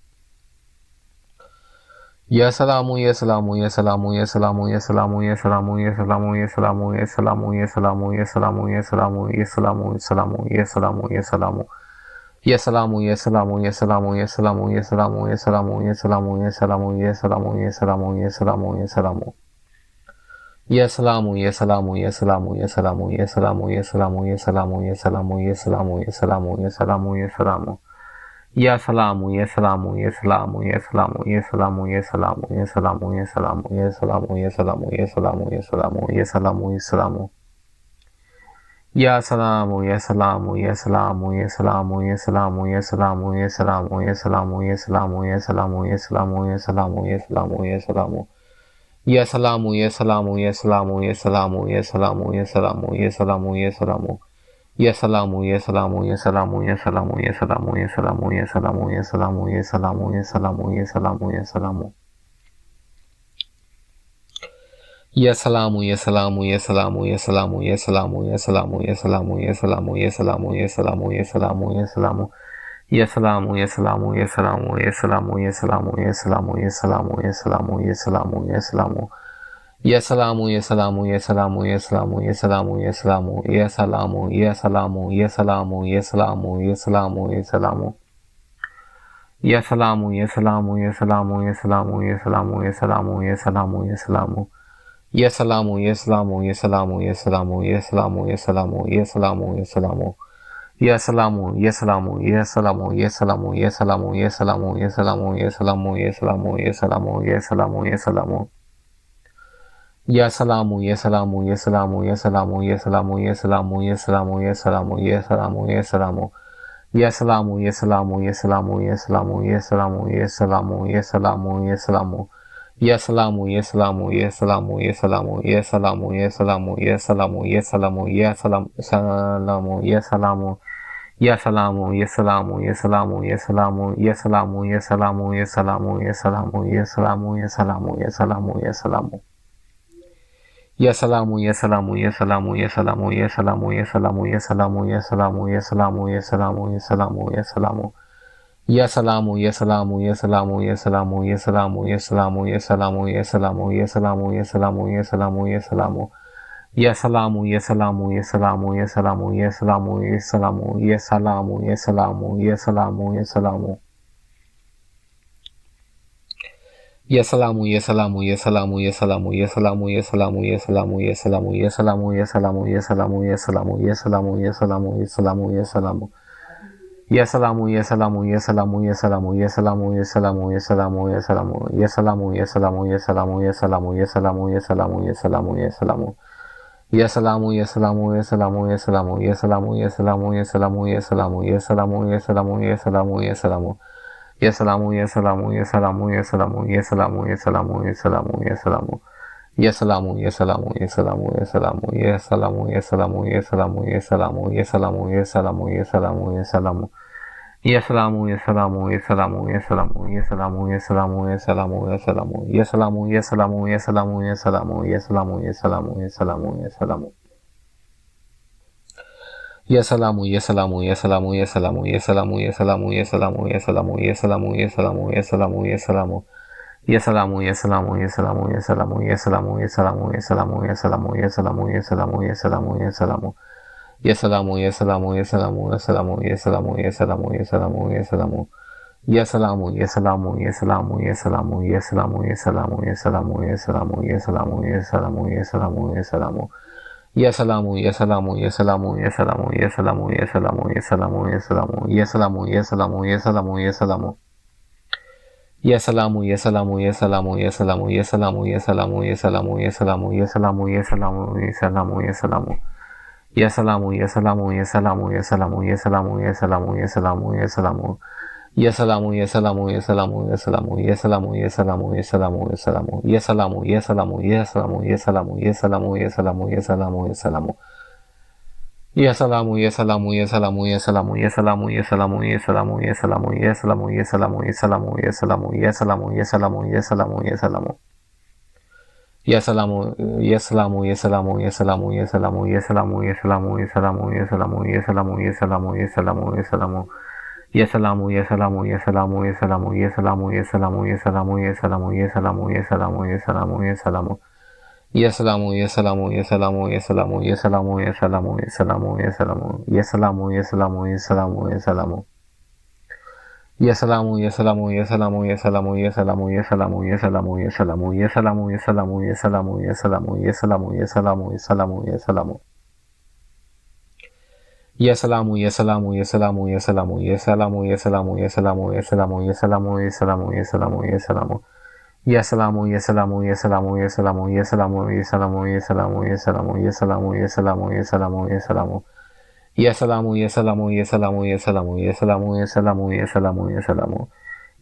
Ya salamu, ya salamu, ya salamu, ya salamu, ya salamu, ya salamu, ya salamu, ya salamu, ya salamu, ya salamu, ya salamu, ya salamu, ya salamu, ya salamu, ya salamu, ya salamu. Ya salamu, ya salamu, ya salamu, ya salamu, ya salamu, ya salamu, ya salamu, ya salamu, ya salamu, ya salamu, ya salamu, ya salamu. Ya salamu, ya salamu, ya salamu, ya salamu, ya salamu, ya salamu, ya salamu, ya salamu, ya salamu, ya salamu, ya salamu, ya salamu. Ya salamu, ya salamu, ya salamu, ya salamu, ya salamu, ya salamu, ya salamu, ya salamu, ya salamu, ya salamu, ya salamu, ya salamu, ya salamu, ya salamu. Ya salamu, ya salamu, ya salamu, ya salamu, ya salamu, ya salamu, ya salamu, ya salamu, ya salamu, ya salamu, ya salamu, ya salamu, ya salamu, ya salamu. Ya salamu, ya salamu, ya salamu, ya salamu, ya salamu, ya salamu, ya salamu, ya salamu. Ya salamu, ya salamu, ya salamu, ya salamu, ya salamu, ya salamu, ya salamu, ya salamu, ya salamu, ya salamu, ya salamu, ya salamu. Ya salamu, ya salamu, ya salamu, ya salamu, ya salamu, ya salamu, ya salamu, ya salamu, ya salamu, ya salamu, ya salamu, ya salamu. Ya salamu, ya salamu, ya salamu, ya salamu, ya salamu, ya salamu, ya salamu, ya salamu, ya salamu, ya salamu. Ya salamu, ya salamu, ya salamu, ya salamu, ya salamu, ya salamu, ya salamu, ya salamu, ya salamu, ya salamu, ya salamu, ya salamu. Ya salamu, ya salamu, ya salamu, ya salamu, ya salamu, ya salamu, ya salamu, ya salamu. Ya salamu, ya salamu, ya salamu, ya salamu, ya salamu, ya salamu, ya salamu, ya salamu. Ya salamu, ya salamu, ya salamu, ya salamu, ya salamu, ya salamu, ya salamu, ya salamu, ya salamu, ya salamu, ya salamu, ya salamu. Ya salamu, ya salamu, ya salamu, ya salamu, ya salamu, ya salamu, ya salamu, ya salamu, ya salamu, ya salamu. Ya salamu, ya salamu, ya salamu, ya salamu, ya salamu, ya salamu, ya salamu, ya salamu. Ya salamu, ya salamu, ya salamu, ya salamu, ya salamu, ya salamu, ya salamu, ya salamu, ya salamu, salamu, ya salamu. Ya salamu, ya salamu, ya salamu, ya salamu, ya salamu, ya salamu, ya salamu, ya salamu, ya salamu, ya salamu, ya salamu, ya salamu. Ya salamu, ya salamu, ya salamu, ya salamu, ya salamu, ya salamu, ya salamu, ya salamu, ya salamu, ya salamu, ya salamu, ya salamu. Ya salamu, ya salamu, ya salamu, ya salamu, ya salamu, ya salamu, ya salamu, ya salamu, ya salamu, ya salamu, ya salamu, ya salamu. Ya salamu, ya salamu, ya salamu, ya salamu, ya salamu, ya salamu, ya salamu, ya salamu, ya salamu, ya salamu. Ya salamu, ya salamu, ya salamu, ya salamu, ya salamu, ya salamu, ya salamu, ya salamu, ya salamu, ya salamu, ya salamu, ya salamu, ya salamu, ya salamu, ya salamu, ya salamu. Ya salamu, ya salamu, ya salamu, ya salamu, ya salamu, ya salamu, ya salamu, ya salamu, ya salamu, ya salamu, ya salamu, ya salamu, ya salamu, ya salamu, ya salamu, ya salamu. Ya salamu, ya salamu, ya salamu, ya salamu, ya salamu, ya salamu, ya salamu, ya salamu, ya salamu, ya salamu, ya salamu, ya salamu. Ya salamu, ya salamu, ya salamu, ya salamu, ya salamu, ya salamu, ya salamu, ya salamu. Ya salamu, ya salamu, ya salamu, ya salamu, ya salamu, ya salamu, ya salamu, ya salamu, ya salamu, ya salamu, ya salamu, ya salamu. Ya salamu, ya salamu, ya salamu, ya salamu, ya salamu, ya salamu, ya salamu, ya salamu. Ya salamu, ya salamu, ya salamu, ya salamu, ya salamu, ya salamu, ya salamu, ya salamu. Ya salamu, ya salamu, ya salamu, ya salamu, ya salamu, ya salamu, ya salamu, ya salamu, ya salamu, ya salamu, ya salamu, ya salamu. Ya salamu, ya salamu, ya salamu, ya salamu, ya salamu, ya salamu, ya salamu, ya salamu, ya salamu, ya salamu, ya salamu, ya salamu. Ya salamu, ya salamu, ya salamu, ya salamu, ya salamu, ya salamu, ya salamu, ya salamu. Ya salamu, ya salamu, ya salamu, ya salamu, ya salamu, ya salamu, ya salamu, ya salamu, ya salamu, ya salamu, ya salamu, ya salamu. Ya salamu, ya salamu, ya salamu, ya salamu, ya salamu, ya salamu, ya salamu, ya salamu, ya salamu, ya salamu, ya salamu, ya salamu. Ya salamu, ya salamu, ya salamu, ya salamu, ya salamu, ya salamu, ya salamu, ya salamu, ya salamu, ya salamu, ya salamu, ya salamu. Ya salamu, ya salamu, ya salamu, ya salamu, ya salamu, ya salamu, ya salamu, ya salamu. Ya salamu, ya salamu, ya salamu, ya salamu, ya salamu, ya salamu, ya salamu, ya salamu. Ya salamu, ya salamu, ya salamu, ya salamu, ya salamu, ya salamu, ya salamu, ya salamu. Ya salamu, ya salamu, ya salamu, ya salamu, ya salamu, ya salamu, ya salamu, ya salamu, ya salamu, ya salamu, ya salamu, ya salamu, ya salamu, ya salamu, ya salamu, ya salamu. Ya salamu, ya salamu, ya salamu, ya salamu, ya salamu, ya salamu, ya salamu, ya salamu, ya salamu, ya salamu, ya salamu, ya salamu, ya salamu. Ya salamu, ya salamu, ya salamu, ya salamu, ya salamu, ya salamu, ya salamu, ya salamu, ya salamu, ya salamu, ya salamu, ya salamu. Ya salamu, ya salamu, ya salamu, ya salamu, ya salamu, ya salamu, ya salamu, ya salamu. Ya salamu, ya salamu, ya salamu, ya salamu. Ya salamu, ya salamu, ya salamu, ya salamu, ya salamu, ya salamu, ya salamu, ya salamu, ya salamu, ya salamu, ya salamu, ya salamu, ya salamu, ya salamu, ya salamu, ya salamu. Ya salamu, ya salamu, ya salamu, ya salamu, ya salamu, ya salamu, ya salamu, ya salamu, ya salamu, ya salamu, ya salamu, ya salamu. Ya salamu, ya salamu, ya salamu, ya salamu, ya salamu, ya salamu, ya salamu, ya salamu, ya salamu, ya salamu, ya salamu, ya salamu. Ya salamu, ya salamu, ya salamu, ya salamu, ya salamu, ya salamu, ya salamu, ya salamu. Ya salamu, ya salamu, ya salamu, ya salamu, ya salamu, ya salamu, ya salamu, ya salamu. Ya salamu, ya salamu, ya salamu, ya salamu, ya salamu, ya salamu, ya salamu, ya salamu.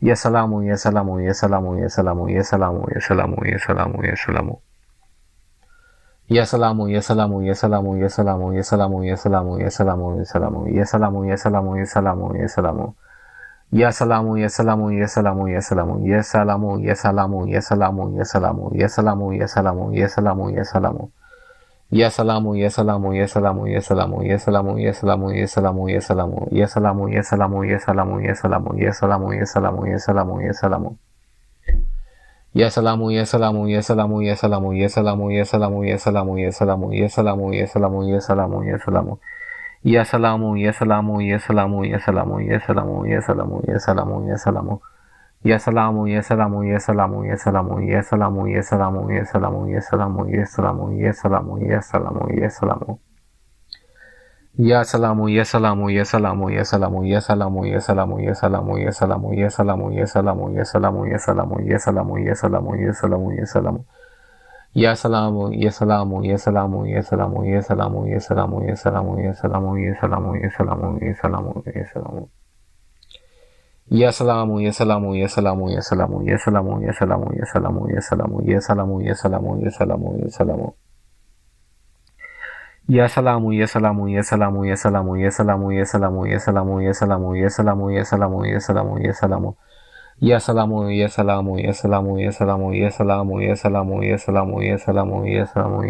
Ya salamu, ya salamu, ya salamu, ya salamu. Ya salamu, ya salamu, ya salamu, ya salamu. Ya salamu, ya salamu, ya salamu, ya salamu. Ya salamu, ya salamu, ya salamu, ya salamu. Ya salamu, ya salamu, ya salamu, ya salamu, ya salamu, ya salamu, ya salamu, ya salamu. Ya salamu, ya salamu, ya salamu, ya salamu. Ya salamu, ya salamu, ya salamu, ya salamu. Ya salamu, ya salamu, ya salamu, ya salamu, ya salamu, ya salamu, ya salamu, ya salamu, ya salamu, ya salamu, ya salamu, ya salamu. Ya salamu, ya salamu, ya salamu, ya salamu, ya salamu, ya salamu, ya salamu, ya salamu. Ya salamu, ya salamu, ya salamu, ya salamu, ya salamu, ya salamu, ya salamu, ya salamu, ya salamu, ya salamu, ya salamu, ya salamu. Ya salamu, ya salamu, ya salamu, ya salamu, ya salamu, ya salamu, ya salamu, ya salamu, ya salamu, ya salamu, ya salamu, ya salamu, ya salamu, ya salamu, ya salamu, ya salamu. Ya salamu, ya salamu, ya salamu, ya salamu, ya salamu, ya salamu, ya salamu, ya salamu, ya salamu, ya salamu, ya salamu, ya salamu. Ya salamu, ya salamu, ya salamu, ya salamu, ya salamu, ya salamu, ya salamu, ya salamu, ya salamu, ya salamu, ya salamu, ya salamu. Ya salamu, ya salamu, ya salamu, ya salamu, ya salamu, ya salamu, ya salamu, ya salamu, ya salamu, ya salamu, ya salamu, ya salamu. Ya salamu, ya salamu, ya salamu, ya salamu, ya salamu, ya salamu, ya salamu, ya salamu, ya salamu, ya salamu, ya salamu, ya salamu. Ya salamu, ya salamu, ya salamu, ya salamu, ya salamu, ya salamu, ya salamu, ya salamu,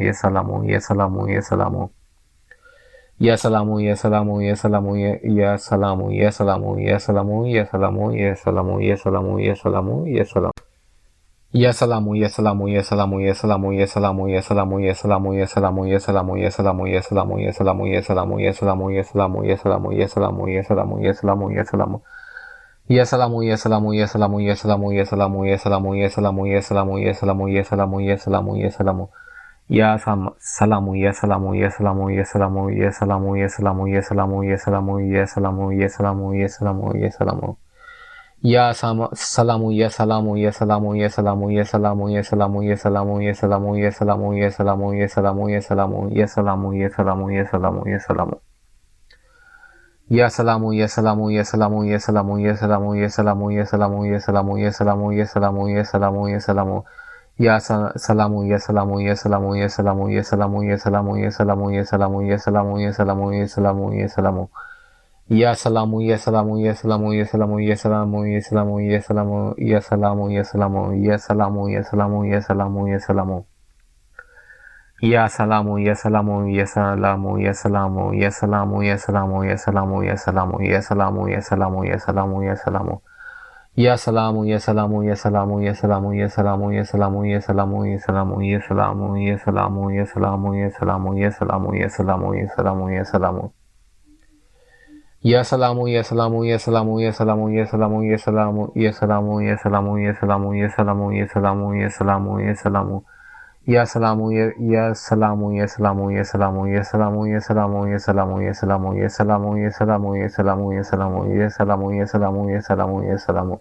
ya salamu, ya salamu, ya salamu. Ya salamu, ya salamu, ya salamu, ya salamu, ya salamu, ya salamu, ya salamu, ya salamu, ya salamu, ya salamu, ya salamu, ya salamu, ya salamu, ya salamu, ya salamu, ya salamu, ya salamu, ya salamu, ya salamu, ya salamu. Ya salamu, ya salamu, ya salamu, ya salamu, ya salamu, ya salamu, ya salamu, ya salamu, ya salamu, ya salamu, ya salamu, ya salamu. Ya salamu, ya salamu, ya salamu, ya salamu, ya salamu, ya salamu, ya salamu, ya salamu, ya salamu, ya salamu, ya salamu, ya salamu. Ya salamu, ya salamu, ya salamu, ya salamu, ya salamu, ya salamu, ya salamu, ya salamu, ya salamu, ya salamu, ya salamu, ya salamu, ya salamu, ya salamu, ya salamu, ya salamu. Ya salamu, ya salamu, ya salamu, ya salamu, ya salamu, ya salamu, ya salamu, ya salamu, ya salamu, ya salamu, ya salamu, ya salamu. Ya salamu, ya salamu, ya salamu, ya salamu, ya salamu, ya salamu, ya salamu, ya salamu, ya salamu, ya salamu, ya salamu, ya salamu. Ya salamu, ya salamu, ya salamu, ya salamu, ya salamu, ya salamu, ya salamu, ya salamu, ya salamu, ya salamu, ya salamu, ya salamu, ya salamu. Ya salamu, ya salamu, ya salamu, ya salamu, ya salamu, ya salamu, ya salamu, ya salamu, ya salamu, ya salamu, ya salamu, ya salamu. Ya salamu, ya salamu, ya salamu, ya salamu, ya salamu, ya salamu, ya salamu, ya salamu, ya salamu, ya salamu, ya salamu, ya salamu, ya salamu, ya salamu, ya salamu, ya salamu. Ya salamu, ya salamu, ya salamu, ya salamu, ya salamu, ya salamu, ya salamu, ya salamu, ya salamu, ya salamu, ya salamu, ya salamu, ya salamu. Ya salamu, ya salamu, ya salamu, ya salamu, ya salamu, ya salamu, ya salamu, ya salamu, ya salamu, ya salamu, ya salamu, ya salamu, ya salamu, ya salamu, ya salamu, ya salamu.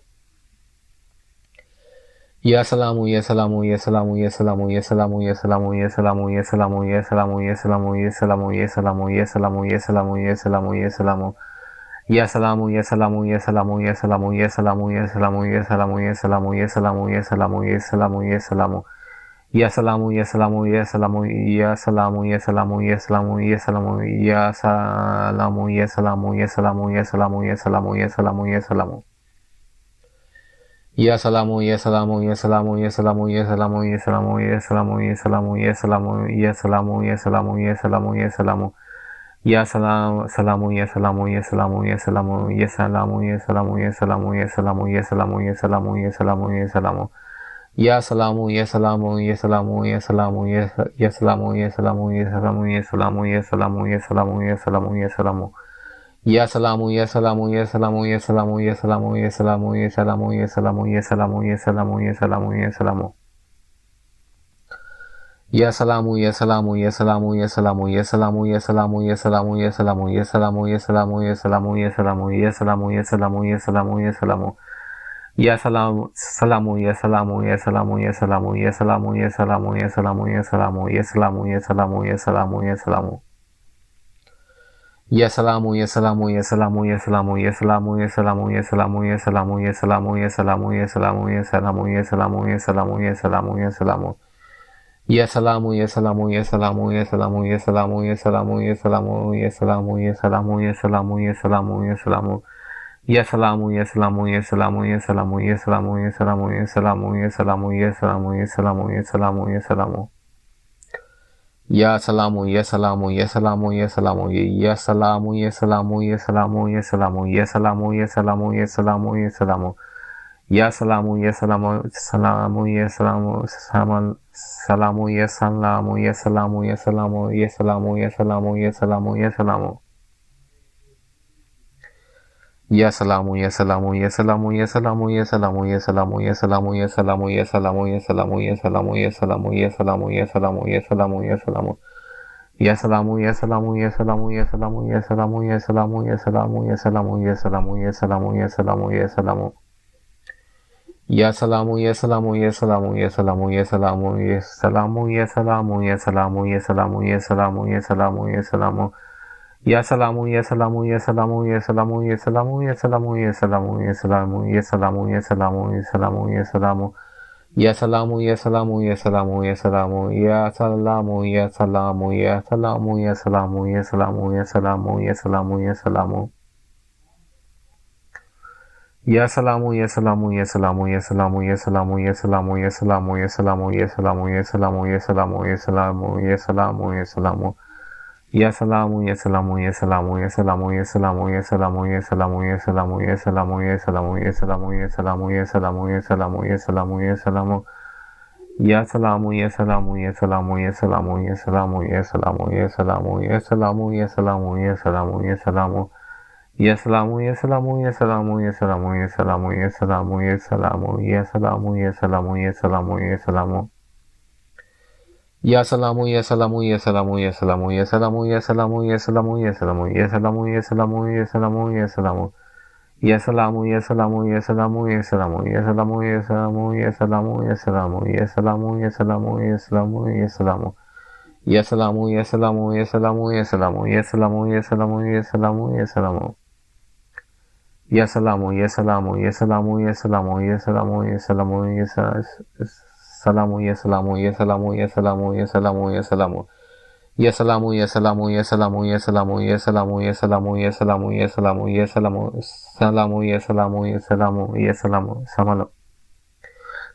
Ya salamu, ya salamu, ya salamu, ya salamu, ya salamu, ya salamu, ya salamu, ya salamu, ya salamu, ya salamu, ya salamu, ya salamu, ya salamu, ya salamu, ya salamu, ya salamu. Ya salamu, ya salamu, ya salamu, ya salamu, ya salamu, ya salamu, ya salamu, ya salamu, ya salamu, ya salamu, ya salamu, ya salamu. Ya salamu, ya salamu, ya salamu, ya salamu, ya salamu, ya salamu, ya salamu, ya salamu, ya salamu, ya salamu, ya salamu, ya salamu, ya salamu, ya salamu. Ya salamu, ya salamu, ya salamu, ya salamu, ya salamu, ya salamu, ya salamu, ya salamu, ya salamu, ya salamu, ya salamu, ya salamu, ya salamu. Ya salamu, salamu, ya salamu, ya salamu, ya salamu, ya salamu, ya salamu, ya salamu, ya salamu, ya salamu, ya salamu, ya salamu, ya salamu. Ya salamu, ya salamu, ya salamu, ya salamu, ya salamu, ya salamu, ya salamu, ya salamu, ya salamu, ya salamu, ya salamu, ya salamu. Ya salamu, ya salamu, ya salamu, ya salamu, ya salamu, ya salamu, ya salamu, ya salamu, ya salamu, ya salamu, ya salamu, ya salamu. Ya salamu, ya salamu, ya salamu, ya salamu, ya salamu, ya salamu, ya salamu, ya salamu, ya salamu, ya salamu, ya salamu, ya salamu, ya salamu, ya salamu, ya salamu, ya salamu. Ya salamu, salamu, ya salamu, ya salamu, ya salamu, ya salamu, ya salamu, ya salamu, ya salamu, ya salamu, ya salamu, ya salamu, ya salamu. Ya salamu, ya salamu, ya salamu, ya salamu, ya salamu, ya salamu, ya salamu, ya salamu, ya salamu, ya salamu, ya salamu, ya salamu, ya salamu, ya salamu, ya salamu, ya salamu. Ya salamu, ya salamu, ya salamu, ya salamu, ya salamu, ya salamu, ya salamu, ya salamu, ya salamu, ya salamu, ya salamu, ya salamu. Ya salamu, ya salamu, ya salamu, ya salamu, ya salamu, ya salamu, ya salamu, ya salamu, ya salamu, ya salamu, ya salamu, ya salamu. Ya salamu, ya salamu, ya salamu, ya salamu, ya salamu, ya salamu, ya salamu, ya salamu, ya salamu, ya salamu, ya salamu, ya salamu. Ya salamu, ya salamu, salamu, ya salamu, salamu, ya salamu, ya salamu, ya salamu, ya salamu, ya salamu, ya salamu, ya salamu. Ya salamu, ya salamu, ya salamu, ya salamu, ya salamu, ya salamu, ya salamu, ya salamu, ya salamu, ya salamu, ya salamu, ya salamu, ya salamu, ya salamu, ya salamu, ya salamu. Ya salamu, ya salamu, ya salamu, ya salamu, ya salamu, ya salamu, ya salamu, ya salamu, ya salamu, ya salamu, ya salamu, ya salamu. Ya salamu, ya salamu, ya salamu, ya salamu, ya salamu, ya salamu, ya salamu, ya salamu, ya salamu, ya salamu, ya salamu, ya salamu. Ya salamu, ya salamu, ya salamu, ya salamu, ya salamu, ya salamu, ya salamu, ya salamu, ya salamu, ya salamu, ya salamu, ya salamu. Ya salamu, ya salamu, ya salamu, ya salamu, ya salamu, ya salamu, ya salamu, ya salamu, ya salamu, ya salamu, ya salamu, ya salamu. Ya salamu, ya salamu, ya salamu, ya salamu, ya salamu, ya salamu, ya salamu, ya salamu, ya salamu, ya salamu, ya salamu, ya salamu, ya salamu, ya salamu. Ya salamu, ya salamu, ya salamu, ya salamu, ya salamu, ya salamu, ya salamu, ya salamu, ya salamu, ya salamu, ya salamu, ya salamu, ya salamu, ya salamu, ya salamu, ya salamu. Ya salamu, ya salamu, ya salamu, ya salamu, ya salamu, ya salamu, ya salamu, ya salamu, ya salamu, ya salamu, ya salamu. Ya salamu, ya salamu, ya salamu, ya salamu, ya salamu, ya salamu, ya salamu, ya salamu, ya salamu, ya salamu, ya salamu. Ya salamu, ya salamu, ya salamu, ya salamu, ya salamu, ya salamu, ya salamu, ya salamu, ya salamu, ya salamu, ya salamu, ya salamu. Ya salamu, ya salamu, ya salamu, ya salamu, ya salamu, ya salamu, ya salamu, ya salamu, ya salamu, ya salamu, ya salamu, ya salamu. Ya salamu, ya salamu, ya salamu, ya salamu, ya salamu, ya salamu, ya salamu, ya salamu. Ya salamu, ya salamu, ya salamu, ya salamu, ya salamu, ya salamu, ya salamu, ya salamu, ya salamu, ya salamu, ya salamu, ya salamu. Ya salamu, ya salamu, ya salamu, ya salamu, ya salamu, ya salamu, ya salamu, ya salamu, ya salamu, salamu, ya salamu, ya salamu, ya salamu, salamu.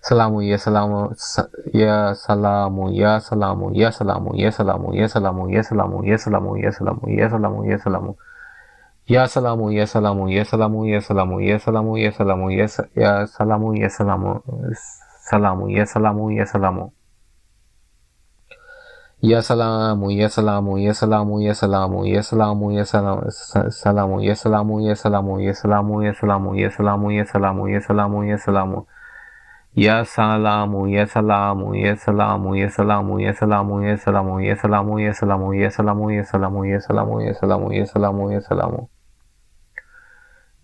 Salamu, ya salamu, ya salamu, ya salamu, ya salamu, ya salamu, ya salamu, ya salamu, ya salamu, ya salamu, ya salamu, ya salamu. Ya salamu, ya salamu, ya salamu, ya salamu, ya salamu, ya salamu, ya salamu, ya salamu, salamu, ya salamu, ya salamu. Ya salamu, ya salamu, ya salamu, ya salamu, ya salamu, ya salamu, salamu, ya salamu, ya salamu, ya salamu, ya salamu, ya salamu, ya salamu, ya salamu, ya salamu. Ya salamu, ya salamu, ya salamu, ya salamu, ya salamu, ya salamu, ya salamu, ya salamu, ya salamu, ya salamu, ya salamu, ya salamu, ya salamu, ya salamu.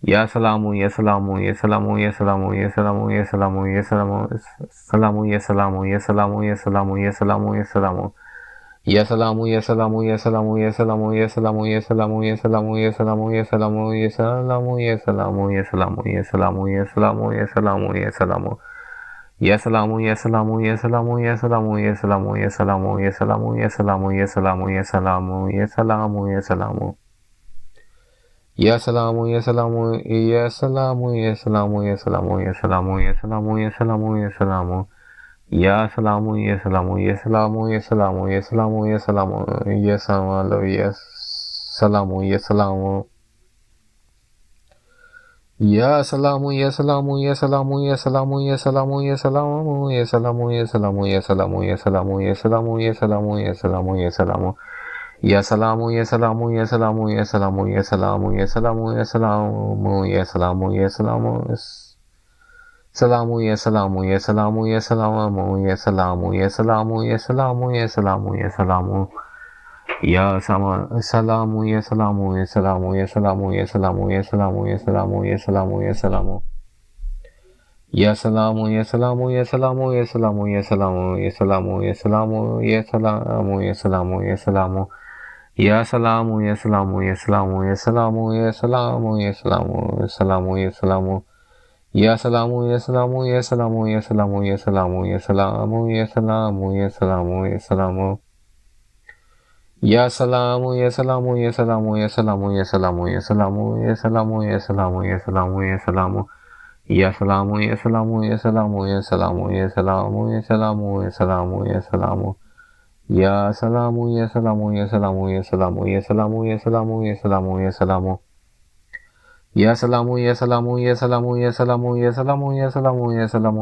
Ya salamu, ya salamu, ya salamu, ya salamu, ya salamu, ya salamu, ya salamu, salamu, ya salamu, ya salamu, ya salamu, ya salamu, ya salamu. Ya salamu, ya salamu, ya salamu, ya salamu, ya salamu, ya salamu, ya salamu, ya salamu, ya salamu, ya salamu, ya salamu, ya salamu, ya salamu, ya salamu, ya salamu, ya salamu. Ya salamu, ya salamu, ya salamu, ya salamu, ya salamu, ya salamu, ya salamu, ya salamu, ya salamu, ya salamu, ya salamu, ya salamu. Ya salamu, ya salamu, ya salamu, ya salamu, ya salamu, ya salamu, ya salamu, ya salamu, ya salamu. Ya salamu, ya salamu, ya salamu, ya salamu, ya salamu, ya salamu, ya salamu, ya salamu, ya salamu. Ya salamu, ya salamu, ya salamu, ya salamu, ya salamu, ya salamu, ya salamu, ya salamu, ya salamu, ya salamu, ya salamu, ya salamu, ya salamu, ya salamu. Ya salamu, ya salamu, ya salamu, ya salamu, ya salamu, ya salamu, ya salamu, ya salamu, ya salamu. Salamu, ya salamu, ya salamu, ya salamu, ya salamu, ya salamu, ya salamu, ya salamu, ya salamu. Ya sama, salamu, ya salamu, ya salamu, ya salamu, ya salamu, ya salamu, ya salamu, ya salamu, ya salamu. Ya salamu, ya salamu, ya salamu, ya salamu, ya salamu, ya salamu, ya salamu, ya salamu, ya salamu, ya salamu. Ya salamu, ya salamu, ya salamu, ya salamu, ya salamu, ya salamu, ya salamu, ya salamu. Ya salamu, ya salamu, ya salamu, ya salamu, ya salamu, ya salamu, ya salamu, ya salamu, ya salamu. Ya salamu, ya salamu, ya salamu, ya salamu, ya salamu, ya salamu, ya salamu, ya salamu, ya salamu, ya salamu. Ya salamu, ya salamu, ya salamu, ya salamu, ya salamu, ya salamu, ya salamu, ya salamu. Ya salamu, ya salamu, ya salamu, ya salamu, ya salamu, ya salamu, ya salamu, ya salamu. Ya salamu, ya salamu, ya salamu, ya salamu, ya salamu, ya salamu,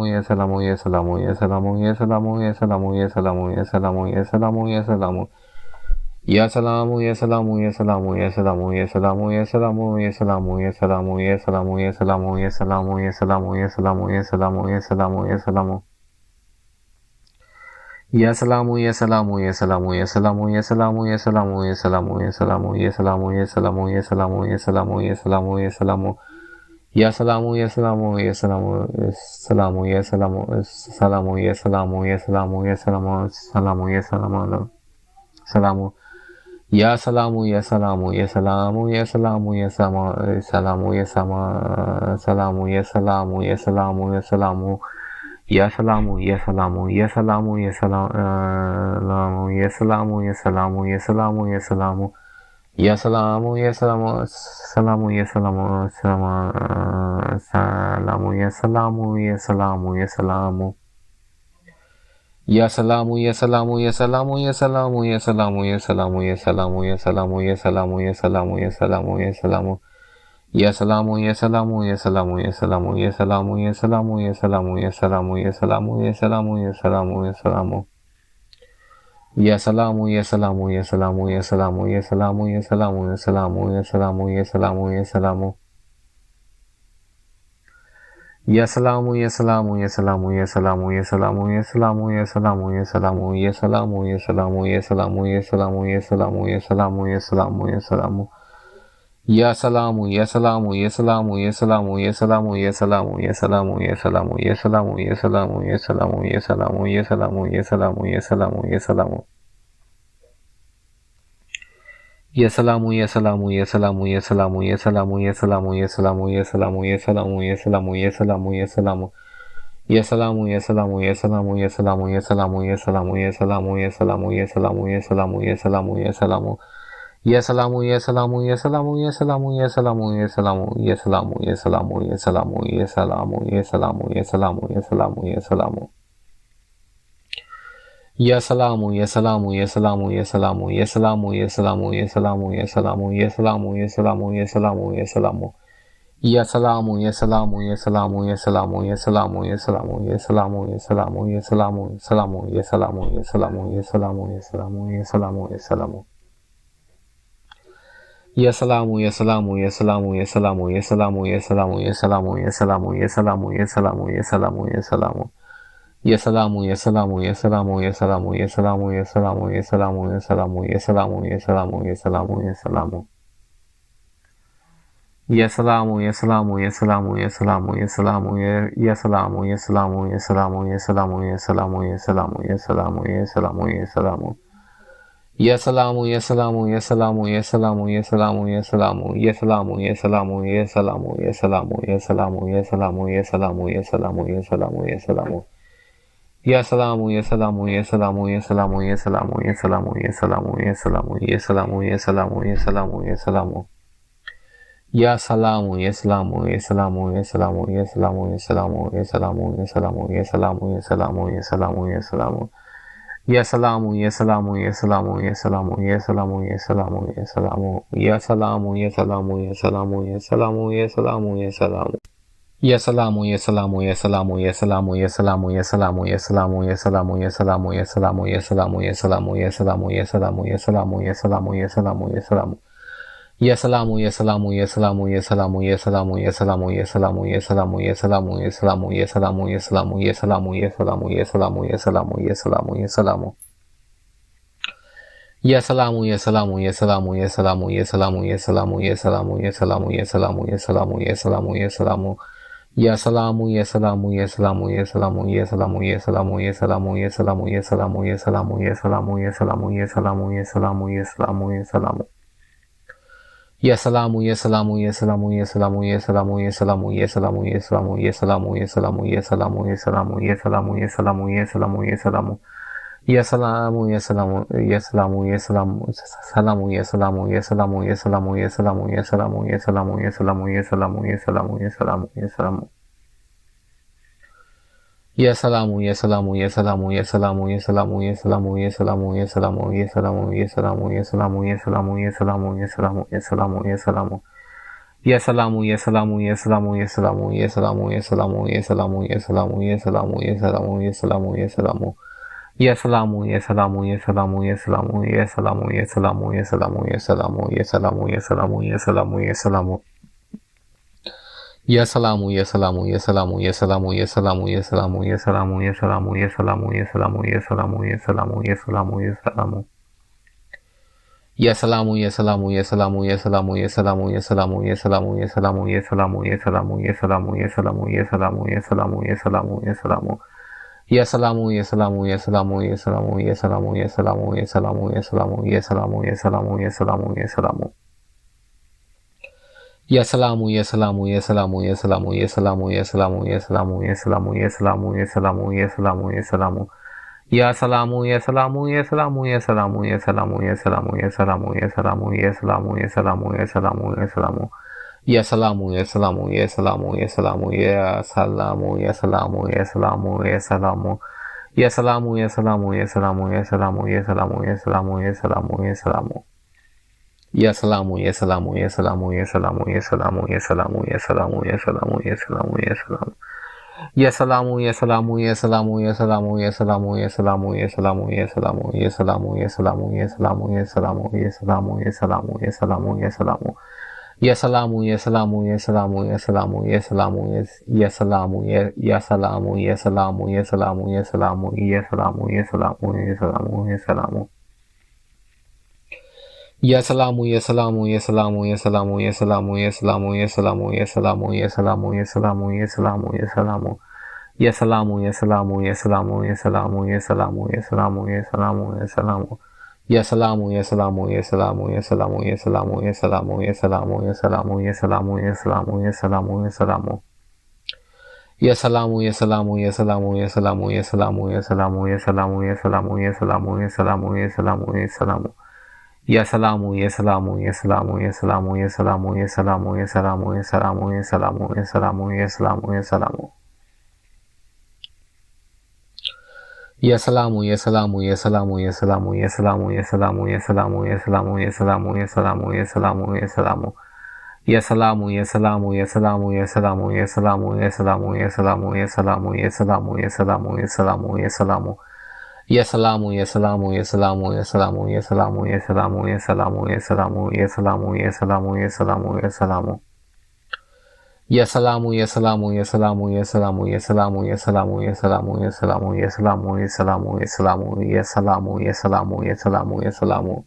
ya salamu, ya salamu, ya salamu, ya salamu, ya salamu, ya salamu, ya salamu, ya salamu, ya salamu, ya salamu. Ya salamu, ya salamu, ya salamu, ya salamu, ya salamu, ya salamu, ya salamu, ya salamu, ya salamu, ya salamu, ya salamu, ya salamu, ya salamu, ya salamu, ya salamu, ya salamu. Ya salamu, ya salamu, ya salamu, ya salamu, ya salamu, ya salamu, ya salamu, ya salamu, ya salamu, ya salamu, ya salamu, ya salamu, ya salamu, ya salamu. Ya salamu, ya salamu, ya salamu, salamu, ya salamu, salamu, ya salamu, ya salamu, ya salamu, salamu, ya salamu, salamu. Ya salamu, ya salamu, ya salamu, ya salamu, ya salamu, salamu, ya sama, salamu, ya salamu, ya salamu, ya salamu. Ya salamu, ya salamu, ya salamu, ya salamu, ya salamu, ya salamu, ya salamu, ya salamu. Ya salamu, ya salamu, salamu, ya salamu, salamu, ya salamu, ya salamu, ya salamu. Ya salamu, ya salamu, ya salamu, ya salamu, ya salamu, ya salamu, ya salamu, ya salamu, ya salamu, ya salamu, ya salamu, ya salamu. Ya salamu, ya salamu, ya salamu, ya salamu, ya salamu, ya salamu, ya salamu, ya salamu, ya salamu, ya salamu, ya salamu, ya salamu. Ya salamu, ya salamu, ya salamu, ya salamu, ya salamu, ya salamu, ya salamu, ya salamu, ya salamu, ya salamu. Ya salamu, ya salamu, ya salamu, ya salamu, ya salamu, ya salamu, ya salamu, ya salamu, ya salamu, ya salamu, ya salamu, ya salamu, ya salamu, ya salamu, ya salamu, ya salamu. Ya salamu, ya salamu, ya salamu, ya salamu, ya salamu, ya salamu, ya salamu, ya salamu, ya salamu, ya salamu, ya salamu, ya salamu, ya salamu, ya salamu, ya salamu, ya salamu. Ya salamu, ya salamu, ya salamu, ya salamu, ya salamu, ya salamu, ya salamu, ya salamu, ya salamu, ya salamu, ya salamu, ya salamu. Ya salamu, ya salamu, ya salamu, ya salamu, ya salamu, ya salamu, ya salamu, ya salamu, ya salamu, ya salamu, ya salamu, ya salamu. Ya salamu, ya salamu, ya salamu, ya salamu, ya salamu, ya salamu, ya salamu, ya salamu, ya salamu, ya salamu, ya salamu, ya salamu, ya salamu, ya salamu. Ya salamu, ya salamu, ya salamu, ya salamu, ya salamu, ya salamu, ya salamu, ya salamu, ya salamu, ya salamu, ya salamu, ya salamu. Ya salamu, ya salamu, ya salamu, ya salamu, ya salamu, ya salamu, ya salamu, ya salamu, ya salamu, ya salamu, ya salamu, ya salamu, ya salamu, ya salamu, ya salamu, ya salamu. Ya salamu, ya salamu, ya salamu, ya salamu, ya salamu, ya salamu, ya salamu, ya salamu, ya salamu, ya salamu, ya salamu, ya salamu. Ya salamu, ya salamu, ya salamu, ya salamu, ya salamu, ya salamu, ya salamu, ya salamu, ya salamu, ya salamu, ya salamu, ya salamu. Ya salamu, ya salamu, ya salamu, ya salamu, ya salamu, ya salamu, ya salamu, ya salamu, ya salamu, ya salamu, ya salamu, ya salamu, ya salamu, ya salamu. Ya salamu, ya salamu, ya salamu, ya salamu, ya salamu, ya salamu, ya salamu, ya salamu, ya salamu, ya salamu, ya salamu, ya salamu, ya salamu, ya salamu, ya salamu, ya salamu. Ya salamu, ya salamu, ya salamu, ya salamu, ya salamu, ya salamu, ya salamu, ya salamu, ya salamu, ya salamu, ya salamu, ya salamu. Ya salamu, ya salamu, ya salamu, ya salamu, ya salamu, ya salamu, ya salamu, ya salamu, ya salamu, ya salamu, ya salamu, ya salamu. Ya salamu, ya salamu, ya salamu, ya salamu, ya salamu, ya salamu, ya salamu. Ya salamu, ya salamu, ya salamu, ya salamu, ya salamu, ya salamu. Ya salamu, ya salamu, ya salamu, ya salamu, ya salamu, ya salamu, ya salamu, ya salamu, ya salamu, ya salamu, ya salamu, ya salamu, ya salamu, ya salamu, ya salamu, ya salamu, ya salamu, ya salamu. Ya salamu, ya salamu, ya salamu, ya salamu, ya salamu, ya salamu, ya salamu, ya salamu, ya salamu, ya salamu, ya salamu, ya salamu, ya salamu, ya salamu, ya salamu, ya salamu, ya salamu, ya salamu. Ya salamu, ya salamu, ya salamu, ya salamu, ya salamu, ya salamu, ya salamu, ya salamu, ya salamu, ya salamu, ya salamu, ya salamu. Ya salamu, ya salamu, ya salamu, ya salamu, ya salamu, ya salamu, ya salamu, ya salamu, ya salamu, ya salamu, ya salamu, ya salamu, ya salamu, ya salamu, ya salamu, ya salamu. Ya salamu, ya salamu, ya salamu, ya salamu, ya salamu, ya salamu, ya salamu, ya salamu, ya salamu, ya salamu, ya salamu, ya salamu, ya salamu, ya salamu, ya salamu, ya salamu. Ya salamu, ya salamu, ya salamu, ya salamu, salamu, ya salamu, ya salamu, ya salamu, ya salamu, ya salamu, ya salamu, ya salamu, ya salamu, ya salamu, ya salamu, ya salamu. Ya salamu, ya salamu, ya salamu, ya salamu, ya salamu, ya salamu, ya salamu, ya salamu, ya salamu, ya salamu, ya salamu, ya salamu, ya salamu, ya salamu, ya salamu, ya salamu. Ya salamu, ya salamu, ya salamu, ya salamu, ya salamu, ya salamu, ya salamu, ya salamu, ya salamu, ya salamu, ya salamu, ya salamu. Ya salamu, ya salamu, ya salamu, ya salamu, ya salamu, ya salamu, ya salamu, ya salamu, ya salamu, ya salamu, ya salamu, ya salamu. Ya salamu, ya salamu, ya salamu, ya salamu, ya salamu, ya salamu, ya salamu, ya salamu, ya salamu, ya salamu, ya salamu, ya salamu, ya salamu, ya salamu. Ya salamu, ya salamu, ya salamu, ya salamu, ya salamu, ya salamu, ya salamu, ya salamu, ya salamu, ya salamu, ya salamu, ya salamu, ya salamu, ya salamu, ya salamu, ya salamu. Ya salamu, ya salamu, ya salamu, ya salamu, ya salamu, ya salamu, ya salamu, ya salamu, ya salamu, ya salamu, ya salamu, ya salamu. Ya salamu, ya salamu, ya salamu, ya salamu, ya salamu, ya salamu, ya salamu, ya salamu, ya salamu, ya salamu, ya salamu, ya salamu. Ya salamu, ya salamu, ya salamu, ya salamu, ya salamu, ya salamu, ya salamu, ya salamu, ya salamu, ya salamu, ya salamu, ya salamu. Ya salamu, ya salamu, ya salamu, ya salamu, ya salamu, ya salamu, ya salamu, ya salamu. Ya salamu, ya salamu, ya salamu, ya salamu, ya salamu, ya salamu, ya salamu, ya salamu. Ya salamu, ya salamu, ya salamu, ya salamu, ya salamu, ya salamu, ya salamu, ya salamu, ya salamu, ya salamu. Ya salamu, ya salamu, ya salamu, ya salamu, ya salamu, ya salamu, ya salamu, ya salamu, ya salamu, ya salamu, ya salamu, ya salamu, ya salamu, ya salamu, ya salamu, ya salamu. Ya salamu, ya salamu, ya salamu, ya salamu, ya salamu, ya salamu, ya salamu, ya salamu, ya salamu, ya salamu, ya salamu, ya salamu, ya salamu, ya salamu. Ya salamu, ya salamu, ya salamu, ya salamu, ya salamu, ya salamu, ya salamu, ya salamu, ya salamu, ya salamu, ya salamu, ya salamu. Ya salamu, ya salamu, ya salamu, ya salamu, ya salamu, ya salamu, ya salamu, ya salamu. Ya salamu, ya salamu, ya salamu, ya salamu, ya salamu, ya salamu, ya salamu, ya salamu, ya salamu, ya salamu, ya salamu, ya salamu. Ya salamu, ya salamu, ya salamu, ya salamu, ya salamu, ya salamu, ya salamu, ya salamu, ya salamu, ya salamu, ya salamu, ya salamu. Ya salamu, ya salamu, ya salamu, ya salamu, ya salamu, ya salamu, ya salamu, ya salamu, ya salamu, ya salamu, ya salamu, ya salamu. Ya salamu, ya salamu, ya salamu, ya salamu, ya salamu, ya salamu, ya salamu, ya salamu, ya salamu, ya salamu, ya salamu, ya salamu. Ya salamu, ya salamu, ya salamu, ya salamu, ya salamu, ya salamu, ya salamu, ya salamu, ya salamu, ya salamu, ya salamu, ya salamu. Ya salamu, ya salamu, ya salamu, ya salamu, ya salamu, ya salamu, ya salamu, ya salamu, ya salamu, ya salamu, ya salamu, ya salamu. Ya salamu, ya salamu, ya salamu, ya salamu, ya salamu, ya salamu, ya salamu, ya salamu, ya salamu, ya salamu, ya salamu, ya salamu, ya salamu, ya salamu, ya salamu.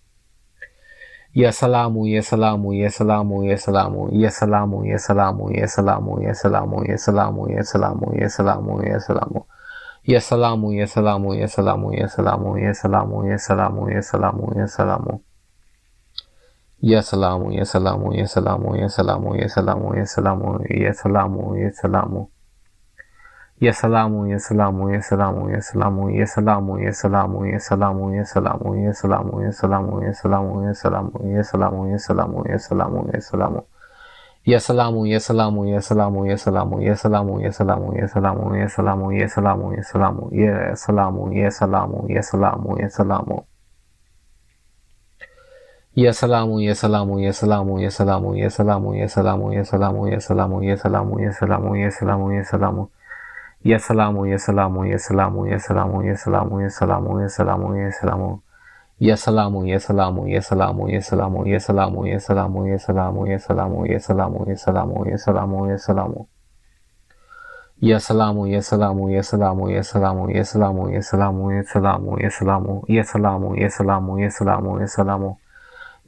Ya salamu, ya salamu, ya salamu, ya salamu, ya salamu, ya salamu, ya salamu, ya salamu, ya salamu, ya salamu, ya salamu, ya salamu. Ya salamu, ya salamu, ya salamu, ya salamu, ya salamu, ya salamu, ya salamu, ya salamu. Ya salamu, ya salamu, ya salamu, ya salamu, ya salamu, ya salamu, ya salamu, ya salamu. Ya salamu, ya salamu, ya salamu, ya salamu, ya salamu, ya salamu, ya salamu, ya salamu, ya salamu, ya salamu, ya salamu, ya salamu, ya salamu, ya salamu, ya salamu, ya salamu. Ya salamu, ya salamu, ya salamu, ya salamu, ya salamu, ya salamu, ya salamu, ya salamu, ya salamu, ya salamu, ya salamu, ya salamu, ya salamu, ya salamu. Ya salamu, ya salamu, ya salamu, ya salamu, ya salamu, ya salamu, ya salamu, ya salamu, ya salamu, ya salamu, ya salamu, ya salamu. Ya salamu, ya salamu, ya salamu, ya salamu, ya salamu, ya salamu, ya salamu, ya salamu. Ya salamu, ya salamu, ya salamu, ya salamu, ya salamu, ya salamu, ya salamu, ya salamu, ya salamu, ya salamu, ya salamu, ya salamu. Ya salamu, ya salamu, ya salamu, ya salamu, ya salamu, ya salamu, ya salamu, ya salamu, ya salamu, ya salamu, ya salamu, ya salamu. Ya salamu, ya salamu, ya salamu, ya salamu, ya salamu, ya salamu, ya salamu, ya salamu, ya salamu, ya salamu, ya salamu, ya salamu.